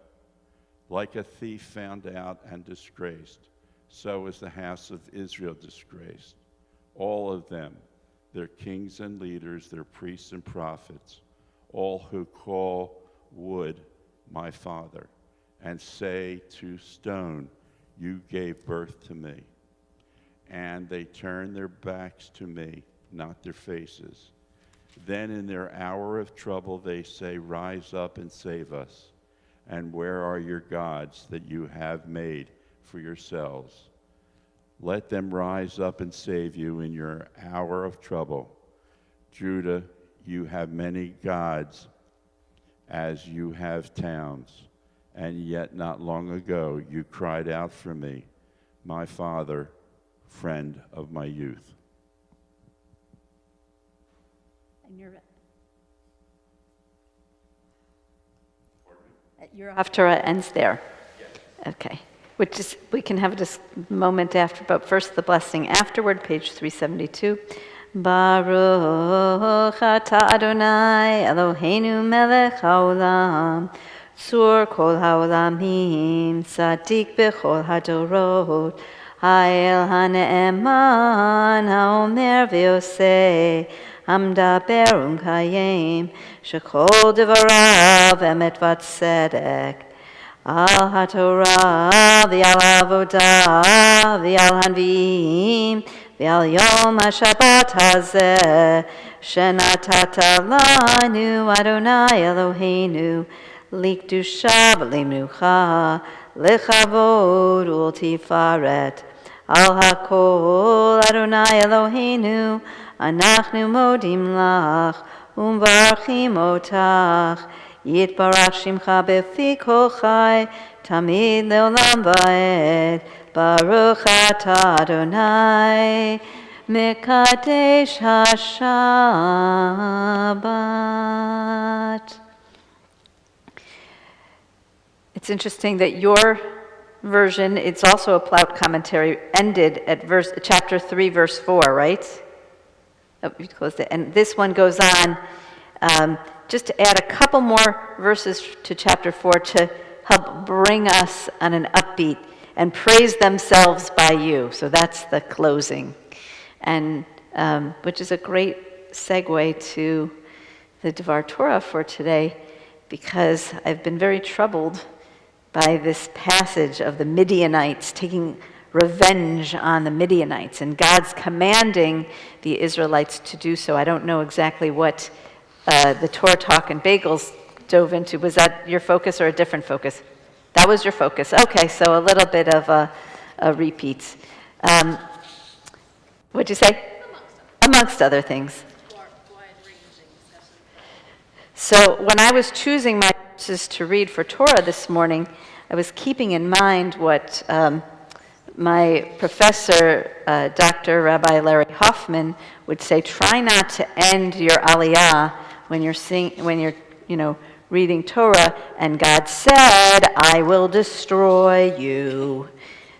Like a thief found out and disgraced, so is the house of Israel disgraced. All of them, their kings and leaders, their priests and prophets, all who call wood my father, and say to stone, you gave birth to me. And they turn their backs to me, not their faces. Then in their hour of trouble they say, rise up and save us. And where are your gods that you have made for yourselves? Let them rise up and save you in your hour of trouble. Judah, you have many gods, as you have towns, and yet not long ago you cried out for me, my father, friend of my youth. And your Haftarah ends there. Okay. Which is, we can have this moment after, but first the blessing afterward, page 372. Baruch atah Adonai Eloheinu melech haolam, tzur kol haolamim, tzadik bechol hadorot, ha'el ha'ne'eman, ha'omer ve'oseh, המדבר ומקיים, שכל דבריו אמת וצדק. על התורה ועל העבודה ועל הנביאים ועל יום השבת הזה שנתת לנו אדוני אלוהינו לקדושה ולמנוחה לכבוד ולתפארת על הכל אדוני אלוהינו אנחנו מודים לך ומברכים אותך יתברך שמך בפי כל חי תמיד לעולם ועד ברוך אתה אדוני מקדש השבת. It's interesting that your version, it's also a Plaut commentary, ended at chapter 3, verse 4, right? Oh, you closed it. And this one goes on just to add a couple more verses to chapter 4 to help bring us on an upbeat and praise themselves by you. So that's the closing, and which is a great segue to the Devar Torah for today, because I've been very troubled by this passage of the Midianites taking revenge on the Midianites and God's commanding the Israelites to do so. I don't know exactly what the Torah Talk and Bagels dove into. Was that your focus or a different focus? That was your focus. Okay, so a little bit of a repeat. What'd you say? Amongst other things. So when I was choosing my verses to read for Torah this morning, I was keeping in mind what my professor, Dr. Rabbi Larry Hoffman, would say: try not to end your aliyah when you're reading Torah, and God said, "I will destroy you."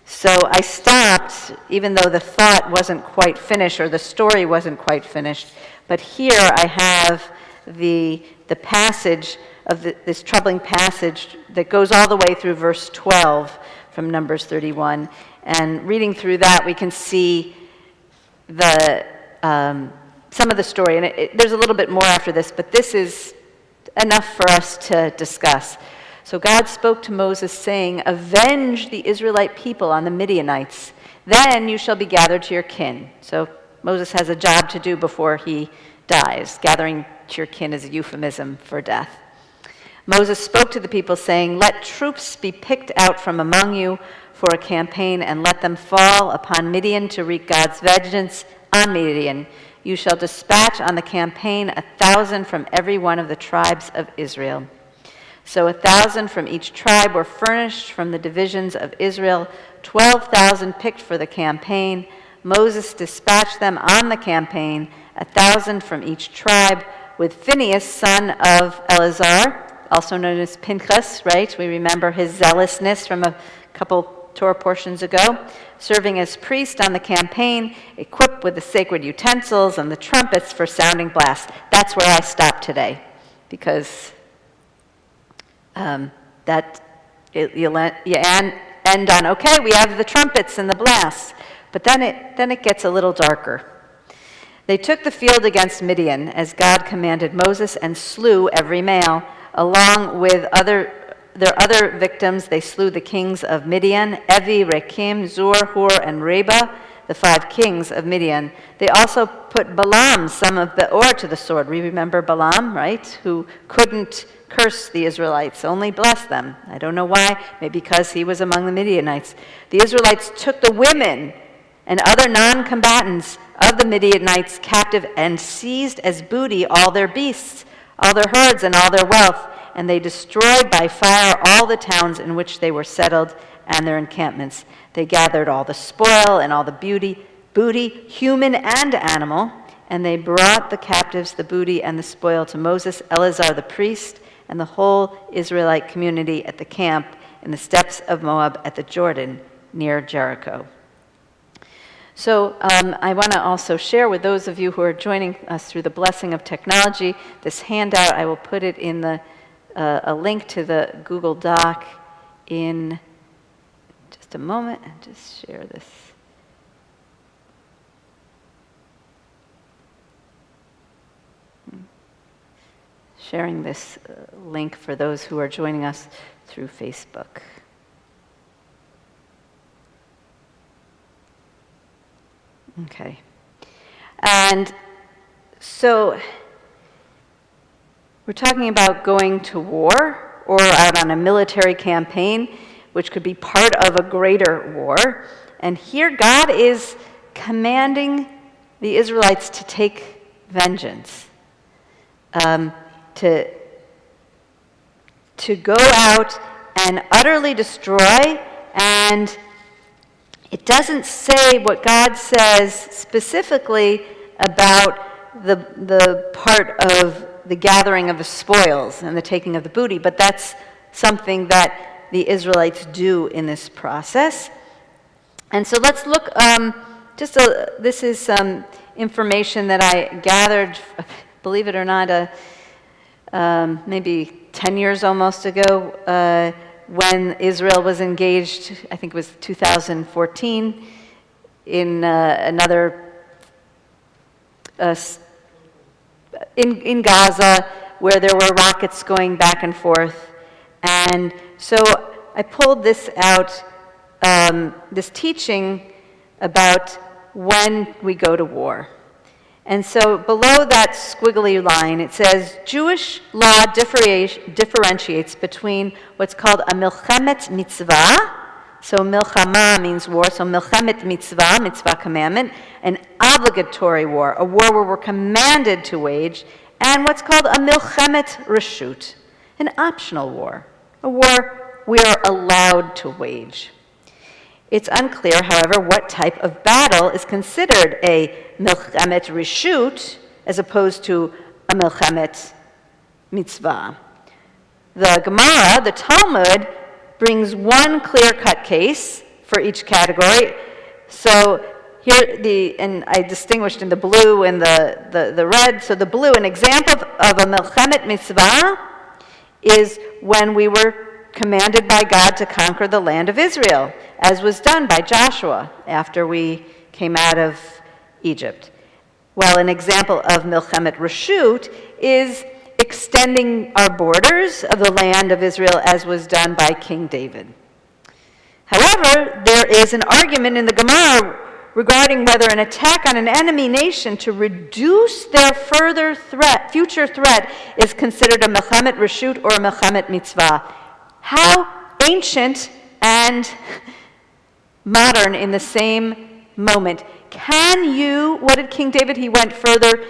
So I stopped, even though the thought wasn't quite finished or the story wasn't quite finished. But here I have the passage of this troubling passage that goes all the way through verse 12 from Numbers 31. And reading through that, we can see some of the story. And there's a little bit more after this, but this is enough for us to discuss. So God spoke to Moses, saying, "Avenge the Israelite people on the Midianites. Then you shall be gathered to your kin." So Moses has a job to do before he dies. Gathering to your kin is a euphemism for death. Moses spoke to the people, saying, "Let troops be picked out from among you for a campaign, and let them fall upon Midian to wreak God's vengeance on Midian. You shall dispatch on the campaign 1,000 from every one of the tribes of Israel." So 1,000 from each tribe were furnished from the divisions of Israel, 12,000 picked for the campaign. Moses dispatched them on the campaign, 1,000 from each tribe, with Phinehas, son of Eleazar, also known as Pinchas, right? We remember his zealousness from a couple Torah portions ago, serving as priest on the campaign, equipped with the sacred utensils and the trumpets for sounding blasts. That's where I stop today, because you end on, okay, we have the trumpets and the blasts, but then it gets a little darker. They took the field against Midian, as God commanded Moses, and slew every male. Along with their other victims, they slew the kings of Midian, Evi, Rekem, Zur, Hur, and Reba, the 5 kings of Midian. They also put Balaam, son of Beor, to the sword. We remember Balaam, right? Who couldn't curse the Israelites, only bless them. I don't know why, maybe because he was among the Midianites. The Israelites took the women and other non-combatants of the Midianites captive and seized as booty all their beasts, all their herds, and all their wealth. And they destroyed by fire all the towns in which they were settled and their encampments. They gathered all the spoil and all the booty, human and animal, and they brought the captives, the booty, and the spoil to Moses, Eleazar the priest, and the whole Israelite community at the camp in the steppes of Moab at the Jordan near Jericho. So I want to also share with those of you who are joining us through the blessing of technology this handout. I will put it in a link to the Google Doc in just a moment, and just share this. Sharing this link for those who are joining us through Facebook. Okay. And so we're talking about going to war or out on a military campaign, which could be part of a greater war. And here God is commanding the Israelites to take vengeance, to go out and utterly destroy. And it doesn't say what God says specifically about the part of the gathering of the spoils and the taking of the booty, but that's something that the Israelites do in this process. And so let's look, this is some information that I gathered, believe it or not, maybe 10 years almost ago, when Israel was engaged, I think it was 2014, in another, in Gaza, where there were rockets going back and forth. And so I pulled this out, this teaching about when we go to war. And so below that squiggly line, it says, Jewish law differentiates between what's called a milchemet mitzvah. So milchama means war, so milchemet mitzvah, mitzvah commandment, an obligatory war, a war where we're commanded to wage, and what's called a milchemet reshut, an optional war, a war we are allowed to wage. It's unclear, however, what type of battle is considered a milchemet reshut as opposed to a milchemet mitzvah. The Gemara, the Talmud, brings one clear-cut case for each category. So here, and I distinguished in the blue and the red. So the blue, an example of a milchemet mitzvah is when we were commanded by God to conquer the land of Israel, as was done by Joshua after we came out of Egypt. While an example of milchemet reshut is extending our borders of the land of Israel, as was done by King David. However, there is an argument in the Gemara regarding whether an attack on an enemy nation to reduce their future threat is considered a milchemet reshut or a milchemet mitzvah. How ancient and modern in the same moment. What did King David? He went further.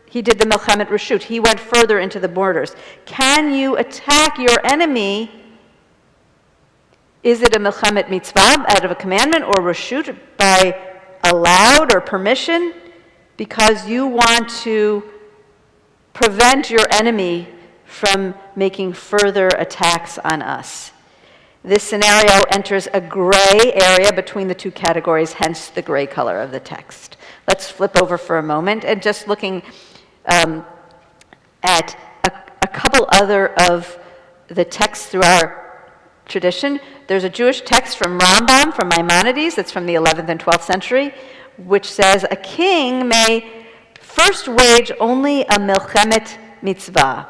He did the milchemet reshut. He went further into the borders. Can you attack your enemy? Is it a milchemet mitzvah out of a commandment, or reshut by allowed or permission because you want to prevent your enemy from making further attacks on us? This scenario enters a gray area between the two categories, hence the gray color of the text. Let's flip over for a moment and just looking at a couple other of the texts through our tradition. There's a Jewish text from Rambam, from Maimonides, that's from the 11th and 12th century, which says a king may first wage only a milchemet mitzvah.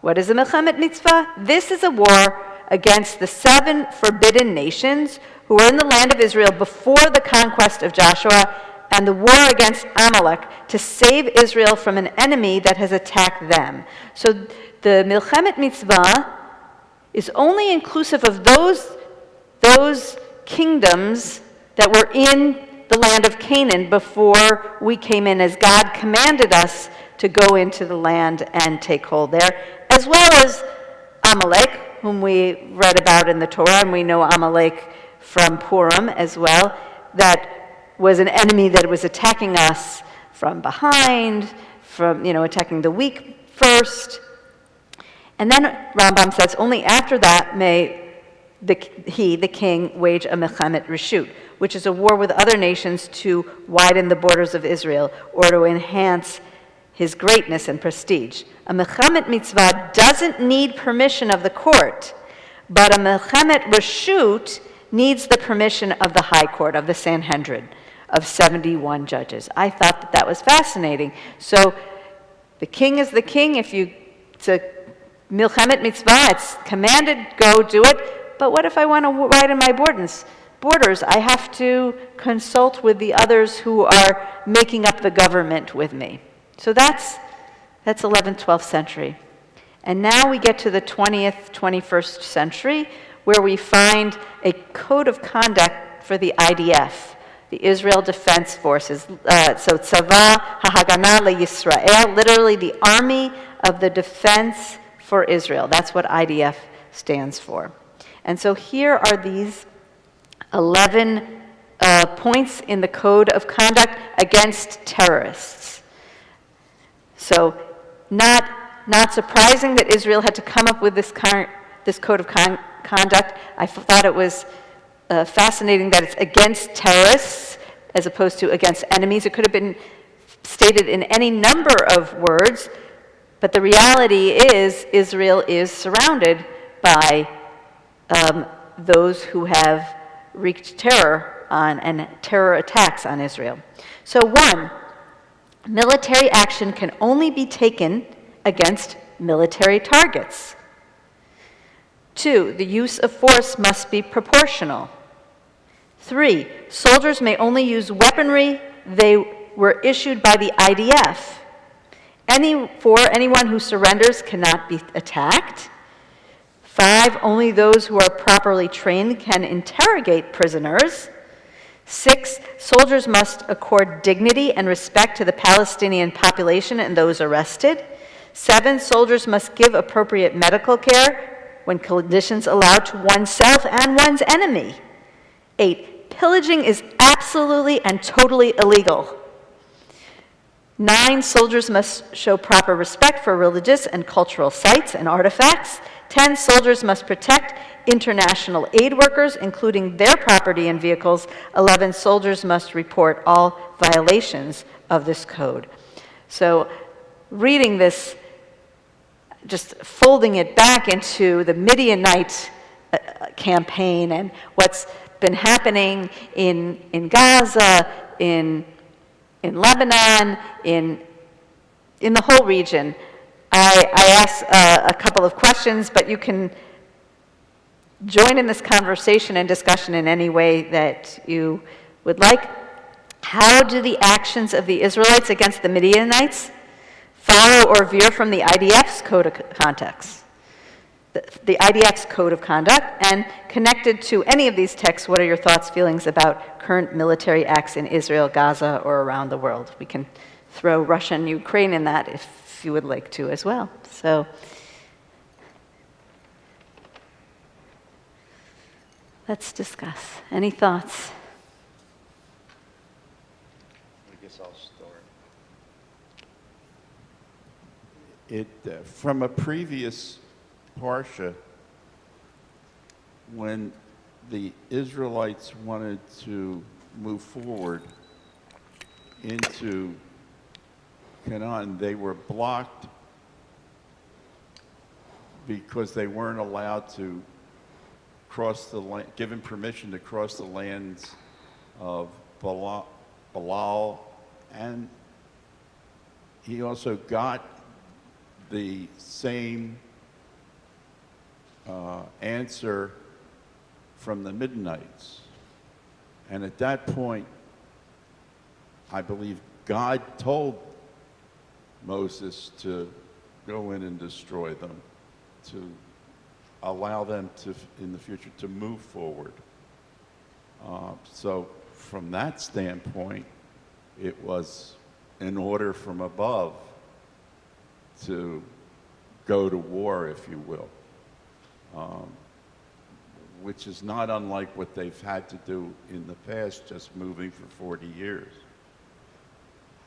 What is a milchemet mitzvah? This is a war against the 7 forbidden nations who were in the land of Israel before the conquest of Joshua, and the war against Amalek to save Israel from an enemy that has attacked them. So the milchemet mitzvah is only inclusive of those kingdoms that were in the land of Canaan before we came in, as God commanded us to go into the land and take hold there, as well as Amalek, whom we read about in the Torah, and we know Amalek from Purim as well, that was an enemy that was attacking us from behind, from, attacking the weak first. And then Rambam says, only after that may the king, wage a milchemet reshut, which is a war with other nations to widen the borders of Israel or to enhance his greatness and prestige. A milchemet mitzvah doesn't need permission of the court, but a milchemet reshut needs the permission of the high court, of the Sanhedrin, of 71 judges. I thought that was fascinating. So the king is the king. It's a milchemet mitzvah, it's commanded, go do it. But what if I want to widen my borders. I have to consult with the others who are making up the government with me. So that's 11th, 12th century. And now we get to the 20th, 21st century, where we find a code of conduct for the IDF, the Israel Defense Forces. So Tzava HaHagana LeYisrael, literally the Army of the Defense for Israel. That's what IDF stands for. And so here are these 11 points in the code of conduct against terrorists. So not surprising that Israel had to come up with this code of conduct. I thought it was fascinating that it's against terrorists as opposed to against enemies. It could have been stated in any number of words, but the reality is Israel is surrounded by those who have wreaked terror on and terror attacks on Israel. So 1, military action can only be taken against military targets. 2, the use of force must be proportional. 3, soldiers may only use weaponry they were issued by the IDF. Anyone who surrenders cannot be attacked. 5, only those who are properly trained can interrogate prisoners. 6, soldiers must accord dignity and respect to the Palestinian population and those arrested. 7, soldiers must give appropriate medical care when conditions allow to oneself and one's enemy. 8, pillaging is absolutely and totally illegal. 9, soldiers must show proper respect for religious and cultural sites and artifacts. 10, soldiers must protect international aid workers, including their property and vehicles. 11, soldiers must report all violations of this code. So reading this, just folding it back into the Midianite campaign and what's been happening in Gaza, in Lebanon, in the whole region. I asked a couple of questions, but you can join in this conversation and discussion in any way that you would like. How do the actions of the Israelites against the Midianites follow or veer from the IDF's code of conduct? The IDF's code of conduct, and connected to any of these texts, what are your thoughts, feelings about current military acts in Israel, Gaza, or around the world? We can throw Russia and Ukraine in that if you would like to as well. So let's discuss. Any thoughts? I guess I'll start. From a previous Parsha, when the Israelites wanted to move forward into Canaan, they were blocked because they weren't allowed to cross the land, given permission to cross the lands of Balal, and he also got the same answer from the Midianites. And at that point, I believe God told Moses to go in and destroy them, to allow them to, in the future, to move forward. So from that standpoint, it was an order from above to go to war, if you will, which is not unlike what they've had to do in the past, just moving for 40 years.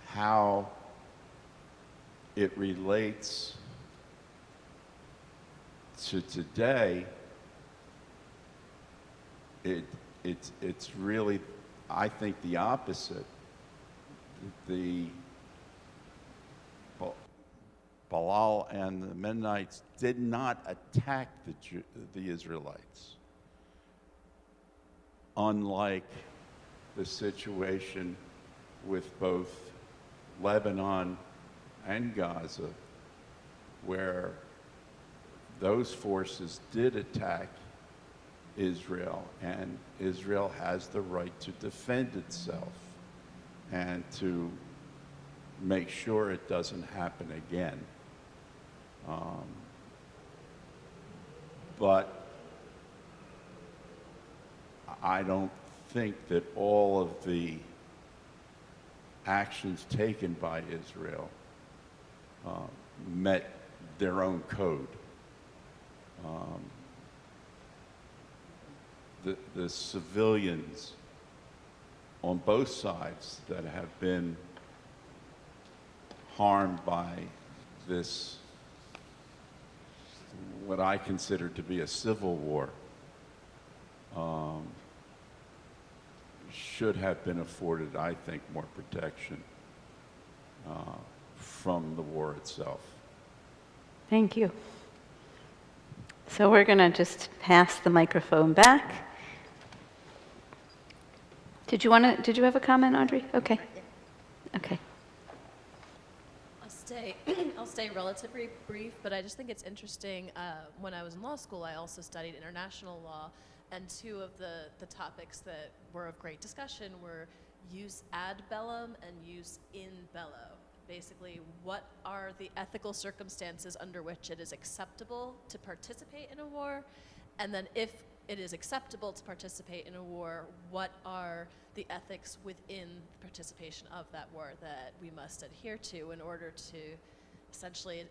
How it relates to today, it's really, I think, the opposite. The Balal and the Mennonites did not attack the Israelites, unlike the situation with both Lebanon and Gaza, where those forces did attack Israel, and Israel has the right to defend itself and to make sure it doesn't happen again. But I don't think that all of the actions taken by Israel met their own code. The civilians on both sides that have been harmed by this, what I consider to be a civil war, should have been afforded, I think, more protection from the war itself. Thank you. So we're going to just pass the microphone back. Did you have a comment, Audrey? Okay. Okay. I'll stay relatively brief, but I just think it's interesting. When I was in law school, I also studied international law, and two of the topics that were of great discussion were use ad bellum and use in bello. Basically, what are the ethical circumstances under which it is acceptable to participate in a war? And then if it is acceptable to participate in a war, what are the ethics within the participation of that war that we must adhere to in order to essentially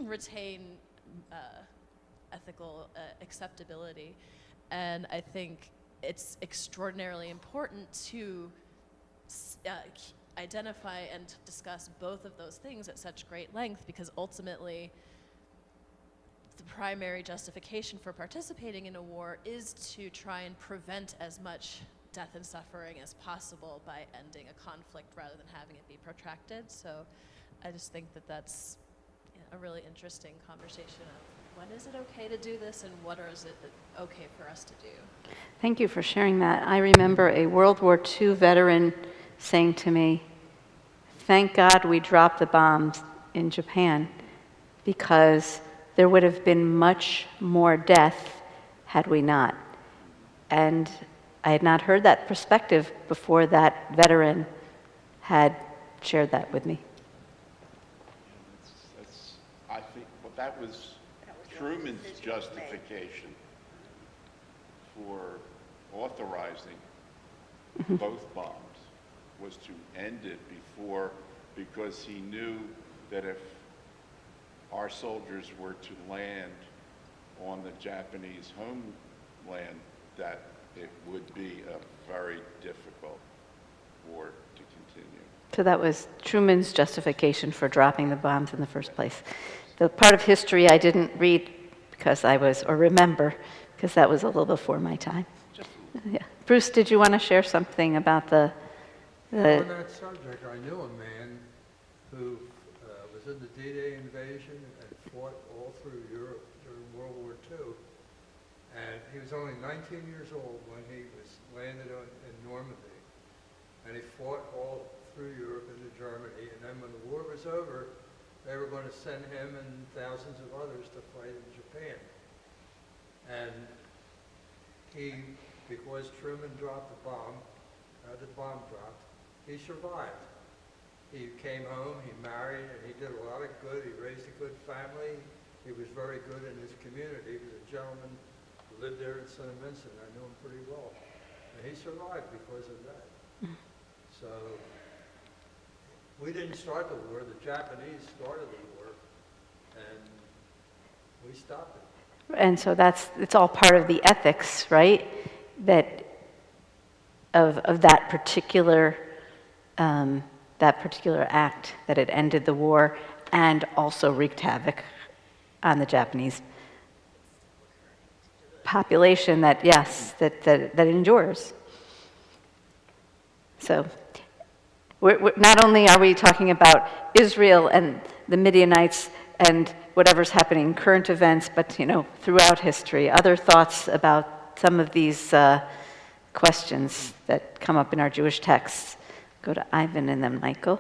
retain ethical acceptability? And I think it's extraordinarily important to identify and discuss both of those things at such great length, because ultimately the primary justification for participating in a war is to try and prevent as much death and suffering as possible by ending a conflict rather than having it be protracted. So I just think that that's a really interesting conversation of when is it okay to do this and what is it okay for us to do. Thank you for sharing that. I remember a World War II veteran saying to me, "Thank God we dropped the bombs in Japan, because there would have been much more death had we not." And I had not heard that perspective before that veteran had shared that with me. I think that was Truman's justification for authorizing both bombs, was to end it before, because he knew that if our soldiers were to land on the Japanese homeland, that it would be a very difficult war to continue. So that was Truman's justification for dropping the bombs in the first place. The part of history I didn't read because or remember, because that was a little before my time. Yeah. Bruce, did you want to share something about On that subject, I knew a man who was in the D-Day invasion and fought all through Europe during World War II. And he was only 19 years old when he was landed in Normandy. And he fought all through Europe into Germany. And then when the war was over, they were going to send him and thousands of others to fight in Japan. And because Truman dropped the bomb, the bomb dropped, he survived. He came home, he married, and he did a lot of good. He raised a good family. He was very good in his community. He was a gentleman who lived there in St. Vincent. I knew him pretty well. And he survived because of that. So we didn't start the war. The Japanese started the war, and we stopped it. And so it's all part of the ethics, right? That of that particular act, that it ended the war and also wreaked havoc on the Japanese population that endures. So we're not only are we talking about Israel and the Midianites and whatever's happening in current events, but throughout history, other thoughts about some of these questions that come up in our Jewish texts. Go to Ivan and then Michael.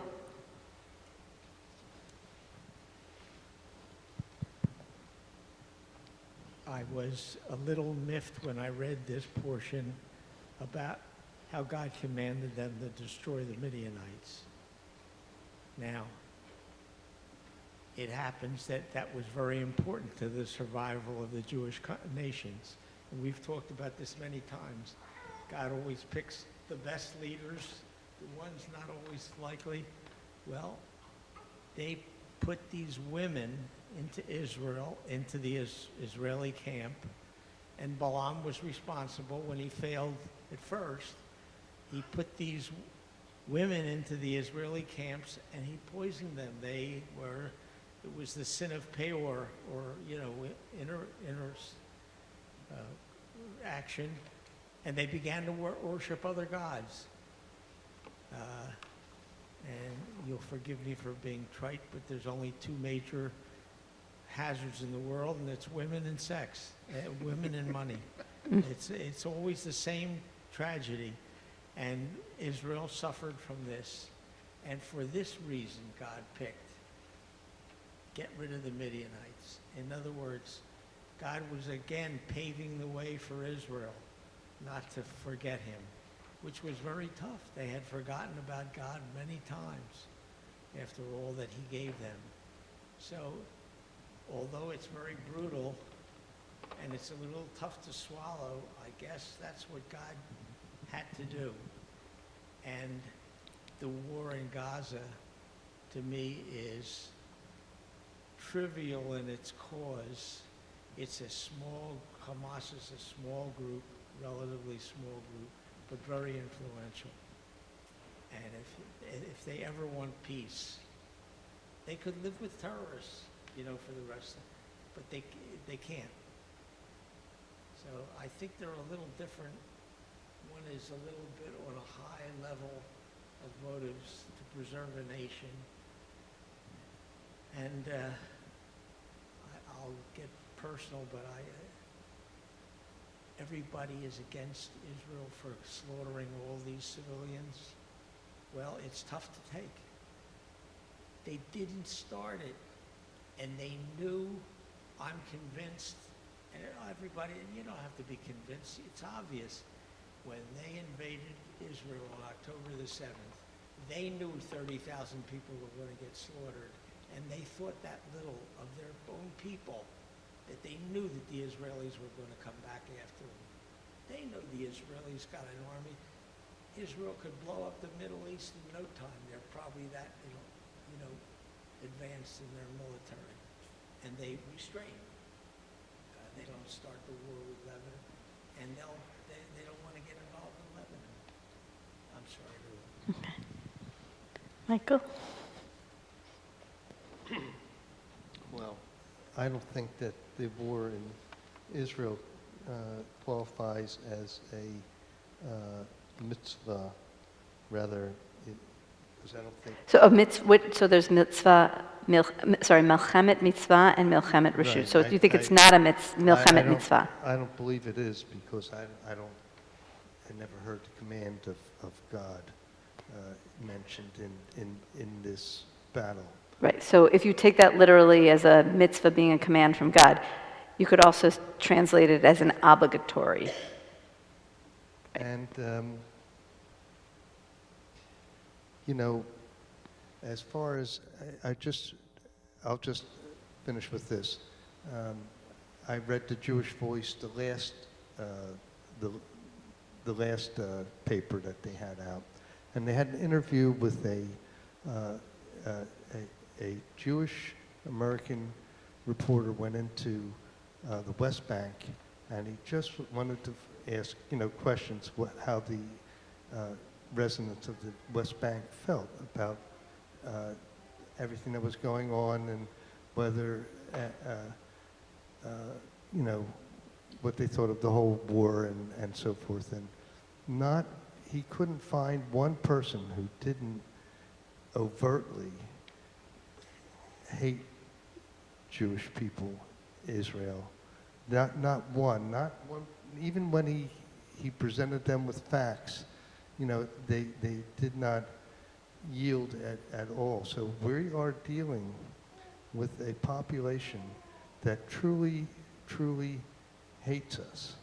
I was a little miffed when I read this portion about how God commanded them to destroy the Midianites. Now, it happens that that was very important to the survival of the Jewish nations. And we've talked about this many times. God always picks the best leaders, the ones not always likely. Well, they put these women into Israel, into the Israeli camp, and Balaam was responsible when he failed at first. He put these women into the Israeli camps and he poisoned them. It was the sin of Peor, or, inner action, and they began to worship other gods. And you'll forgive me for being trite, but there's only two major hazards in the world, and it's women and sex, women and money. It's always the same tragedy, and Israel suffered from this. And for this reason, God picked, get rid of the Midianites. In other words, God was again paving the way for Israel not to forget him, which was very tough. They had forgotten about God many times after all that he gave them. So, although it's very brutal and it's a little tough to swallow, I guess that's what God had to do. And the war in Gaza, to me, is trivial in its cause. It's a small, Hamas is a small group, relatively small group, but very influential. And if they ever want peace, they could live with terrorists, for the rest of it, but they can't. So I think they're a little different. One is a little bit on a high level of motives to preserve a nation. And I'll get personal, but everybody is against Israel for slaughtering all these civilians. Well, it's tough to take. They didn't start it, and they knew, I'm convinced, and everybody, you don't have to be convinced, it's obvious. When they invaded Israel on October the 7th, they knew 30,000 people were going to get slaughtered, and they thought that little of their own people, that they knew that the Israelis were going to come back after them. They know the Israelis got an army. Israel could blow up the Middle East in no time. They're probably that, advanced in their military. And they restrain. They don't start the war with Lebanon. And they don't want to get involved in Lebanon. I'm sorry to... Okay. Michael? Well, I don't think that the war in Israel qualifies as a mitzvah. Rather, because I don't think... So there's mitzvah, melchemet mitzvah and melchemet reshut. Right. So you think it's not a melchemet mitzvah? I don't believe it is, because I never heard the command of God mentioned in this battle. Right, so if you take that literally as a mitzvah being a command from God, you could also translate it as an obligatory. And, as far as, I'll just finish with this. I read the Jewish Voice, the last paper that they had out, and they had an interview with a Jewish American reporter went into the West Bank, and he just wanted to ask, questions, how the residents of the West Bank felt about everything that was going on, and whether, what they thought of the whole war and so forth. And he couldn't find one person who didn't overtly hate Jewish people, Israel. Not one. Even when he presented them with facts, they did not yield at all. So we are dealing with a population that truly hates us.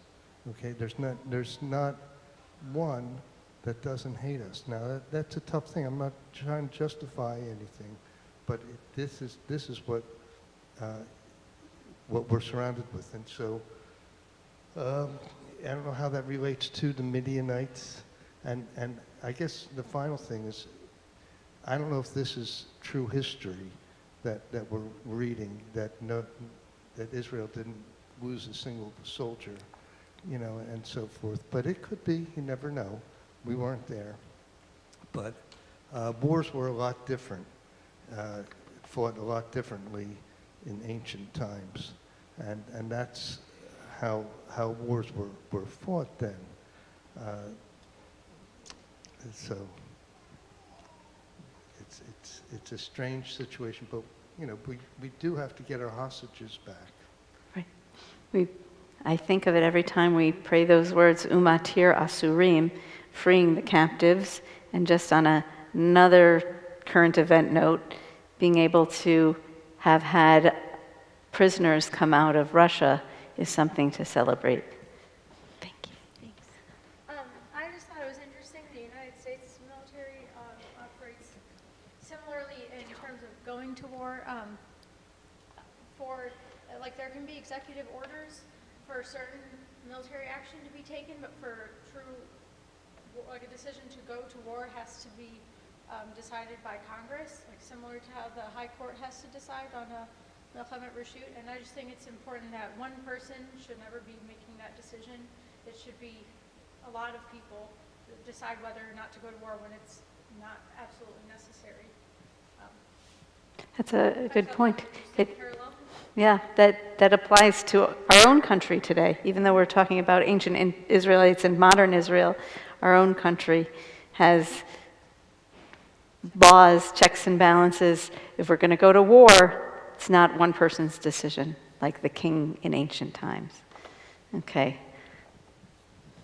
Okay, there's not one that doesn't hate us. Now that's a tough thing. I'm not trying to justify anything, but this is what we're surrounded with, and so I don't know how that relates to the Midianites, and I guess the final thing is, I don't know if this is true history that we're reading, that Israel didn't lose a single soldier, and so forth. But it could be. You never know. We weren't there. But wars were a lot different, fought a lot differently in ancient times, and that's how wars were fought then. So it's a strange situation, but we do have to get our hostages back. Right. I think of it every time we pray those words, Umatir Asurim, freeing the captives, and just on another current event note, being able to have had prisoners come out of Russia is something to celebrate. Thank you. Thanks. I just thought it was interesting the United States military operates similarly in terms of going to war. There can be executive orders for certain military action to be taken, but for true, a decision to go to war has to be decided by Congress, similar to how the High Court has to decide on a Milchemet Reshut. And I just think it's important that one person should never be making that decision. It should be a lot of people that decide whether or not to go to war when it's not absolutely necessary. That's a good point. Parallel. Yeah, that applies to our own country today. Even though we're talking about ancient Israelites and modern Israel, our own country has laws, checks and balances. If we're going to go to war, it's not one person's decision, like the king in ancient times. Okay.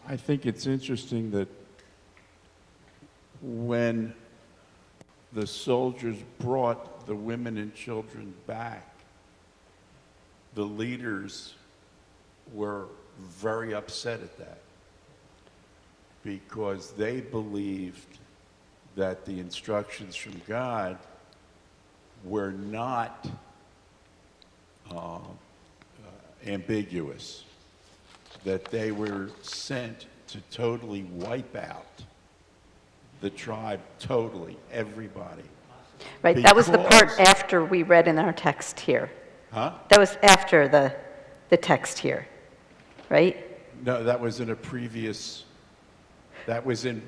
I think it's interesting that when the soldiers brought the women and children back, the leaders were very upset at that because they believed that the instructions from God were not ambiguous, that they were sent to totally wipe out the tribe, totally, everybody. Right, that was the part after we read in our text here. Huh? That was after the text here, right? No, that was in a previous, that was in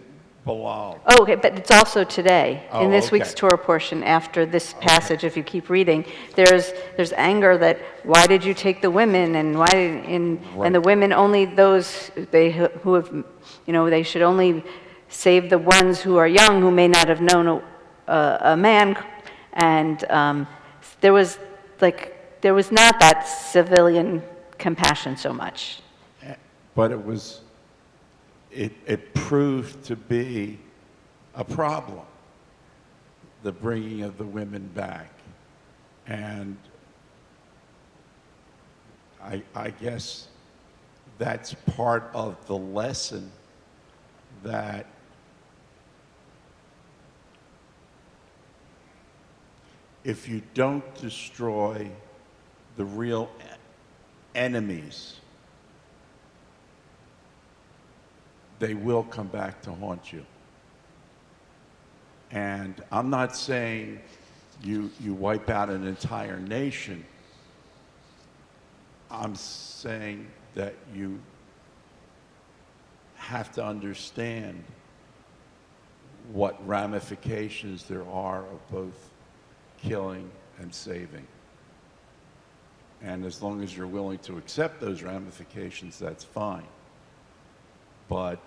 Bilal. Oh, okay, but it's also today, in Oh, this week's okay. Torah portion, after this passage, if you keep reading, there's anger that, why did you take the women, and why, and the women, only those, who have, they should only save the ones who are young, who may not have known a man, and there was not that civilian compassion so much. But it proved to be a problem, the bringing of the women back. And I guess that's part of the lesson that if you don't destroy the real enemies, they will come back to haunt you. And I'm not saying you wipe out an entire nation. I'm saying that you have to understand what ramifications there are of both killing and saving. And as long as you're willing to accept those ramifications, that's fine. But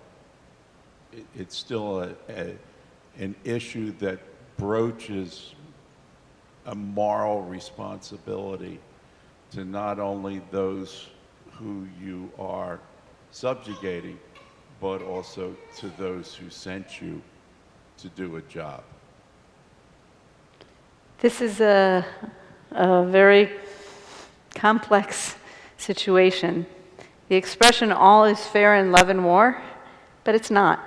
it's still an issue that broaches a moral responsibility to not only those who you are subjugating, but also to those who sent you to do a job. This is a very complex situation. the expression all is fair in love and war, but it's not.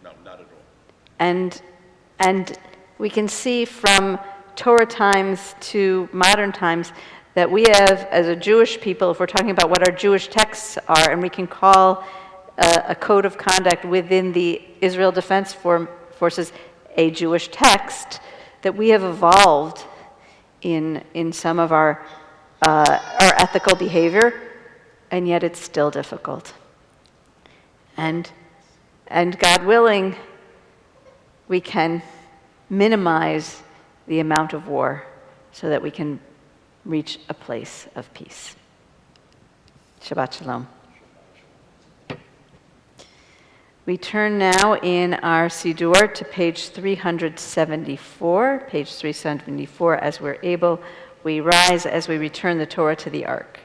No, not at all. And we can see from Torah times to modern times that we have, as a Jewish people, if we're talking about what our Jewish texts are, and we can call a code of conduct within the Israel Defense Forces a Jewish text, that we have evolved in some of our ethical behavior, and yet it's still difficult. And God willing, we can minimize the amount of war so that we can reach a place of peace. Shabbat Shalom. We turn now in our Siddur to page 374. Page 374, as we're able, we rise as we return the Torah to the Ark.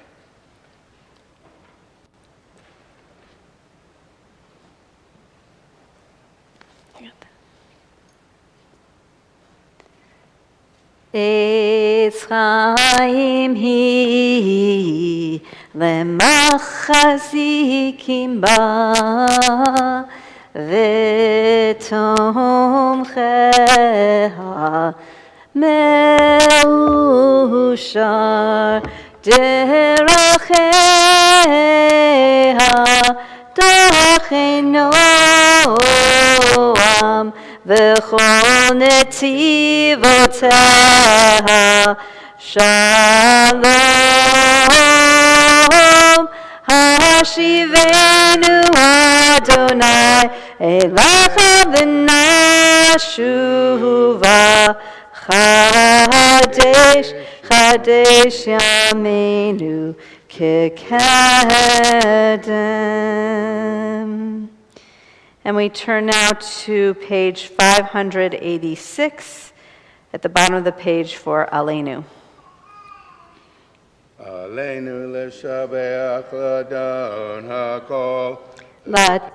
Eitz chaim hi lemachazikim ba v'tomcheha meushar deracheha dachenoam v'chol netivotah shalom hashivenu Adonai elecha v'nashuva chadesh chadesh yameinu kekadem. And we turn now to page 586, at the bottom of the page for Aleinu. Aleinu l'shabeach l'adon hakol. Let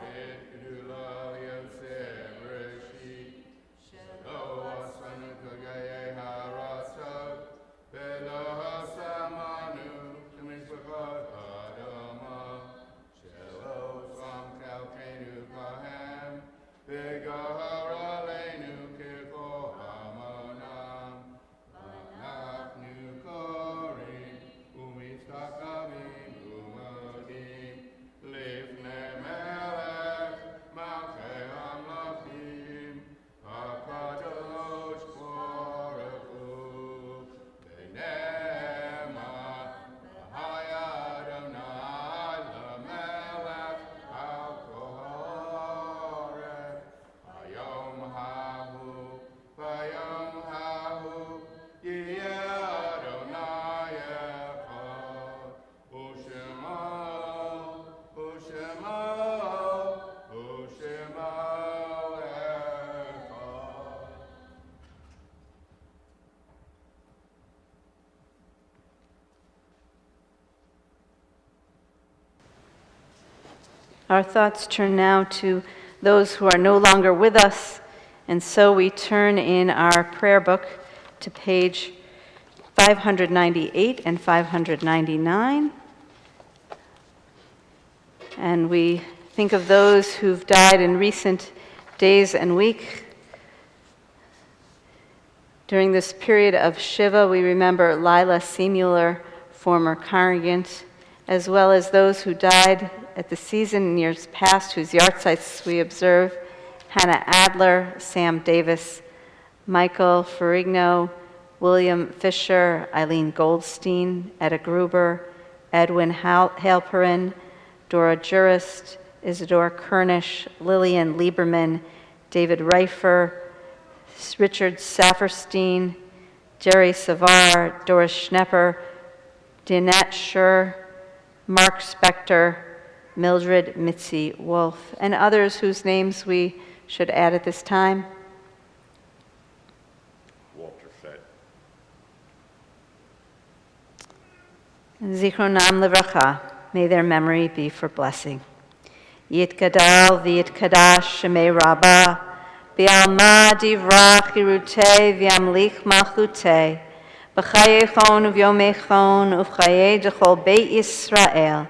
our thoughts turn now to those who are no longer with us, and so we turn in our prayer book to page 598 and 599. And we think of those who've died in recent days and weeks. During this period of Shiva, we remember Lila Seemuller, former congregant, as well as those who died at the season in years past, whose yahrzeits we observe: Hannah Adler, Sam Davis, Michael Ferrigno, William Fisher, Eileen Goldstein, Etta Gruber, Edwin Halperin, Dora Jurist, Isadora Kernish, Lillian Lieberman, David Reifer, Richard Safferstein, Jerry Savar, Doris Schnepper, Danette Schur, Mark Spector, Mildred Mitzi Wolf, and others whose names we should add at this time. Walter Fett. Zichronam Livracha, may their memory be for blessing. Yitgadal v'yitkadash shemei Rabbah, v'alma divrach irutei v'yamlich malchutei, b'chayei chon u'vyomei chon u'chayei dechol Beit Yisrael,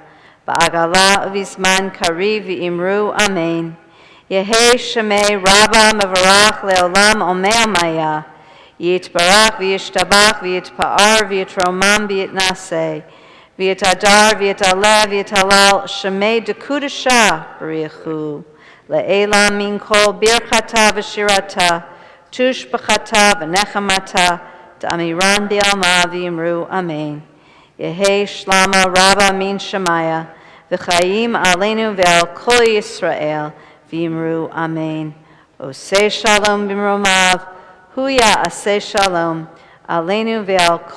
ba'agala u'vizman kariv v'imru amen. Yehei shemei rabba mevarach le'olam omei amaya. Yitbarach v'yishtabach v'yitpa'ar v'yitromam v'yitnaseh. V'yitadar v'yitaleh v'yitalal shemei dekudasha b'richu. Le'elam min kol birchata v'shirata. Tush b'chata v'nechamata. D'amiran bi'alma v'yimru amen. Yehei shlama rabba min shemaya. V'chayim aleinu ve'al kol Yisrael. V'yimru amen. Oseh shalom b'mromav. Huya aseh shalom. Aleinu ve'al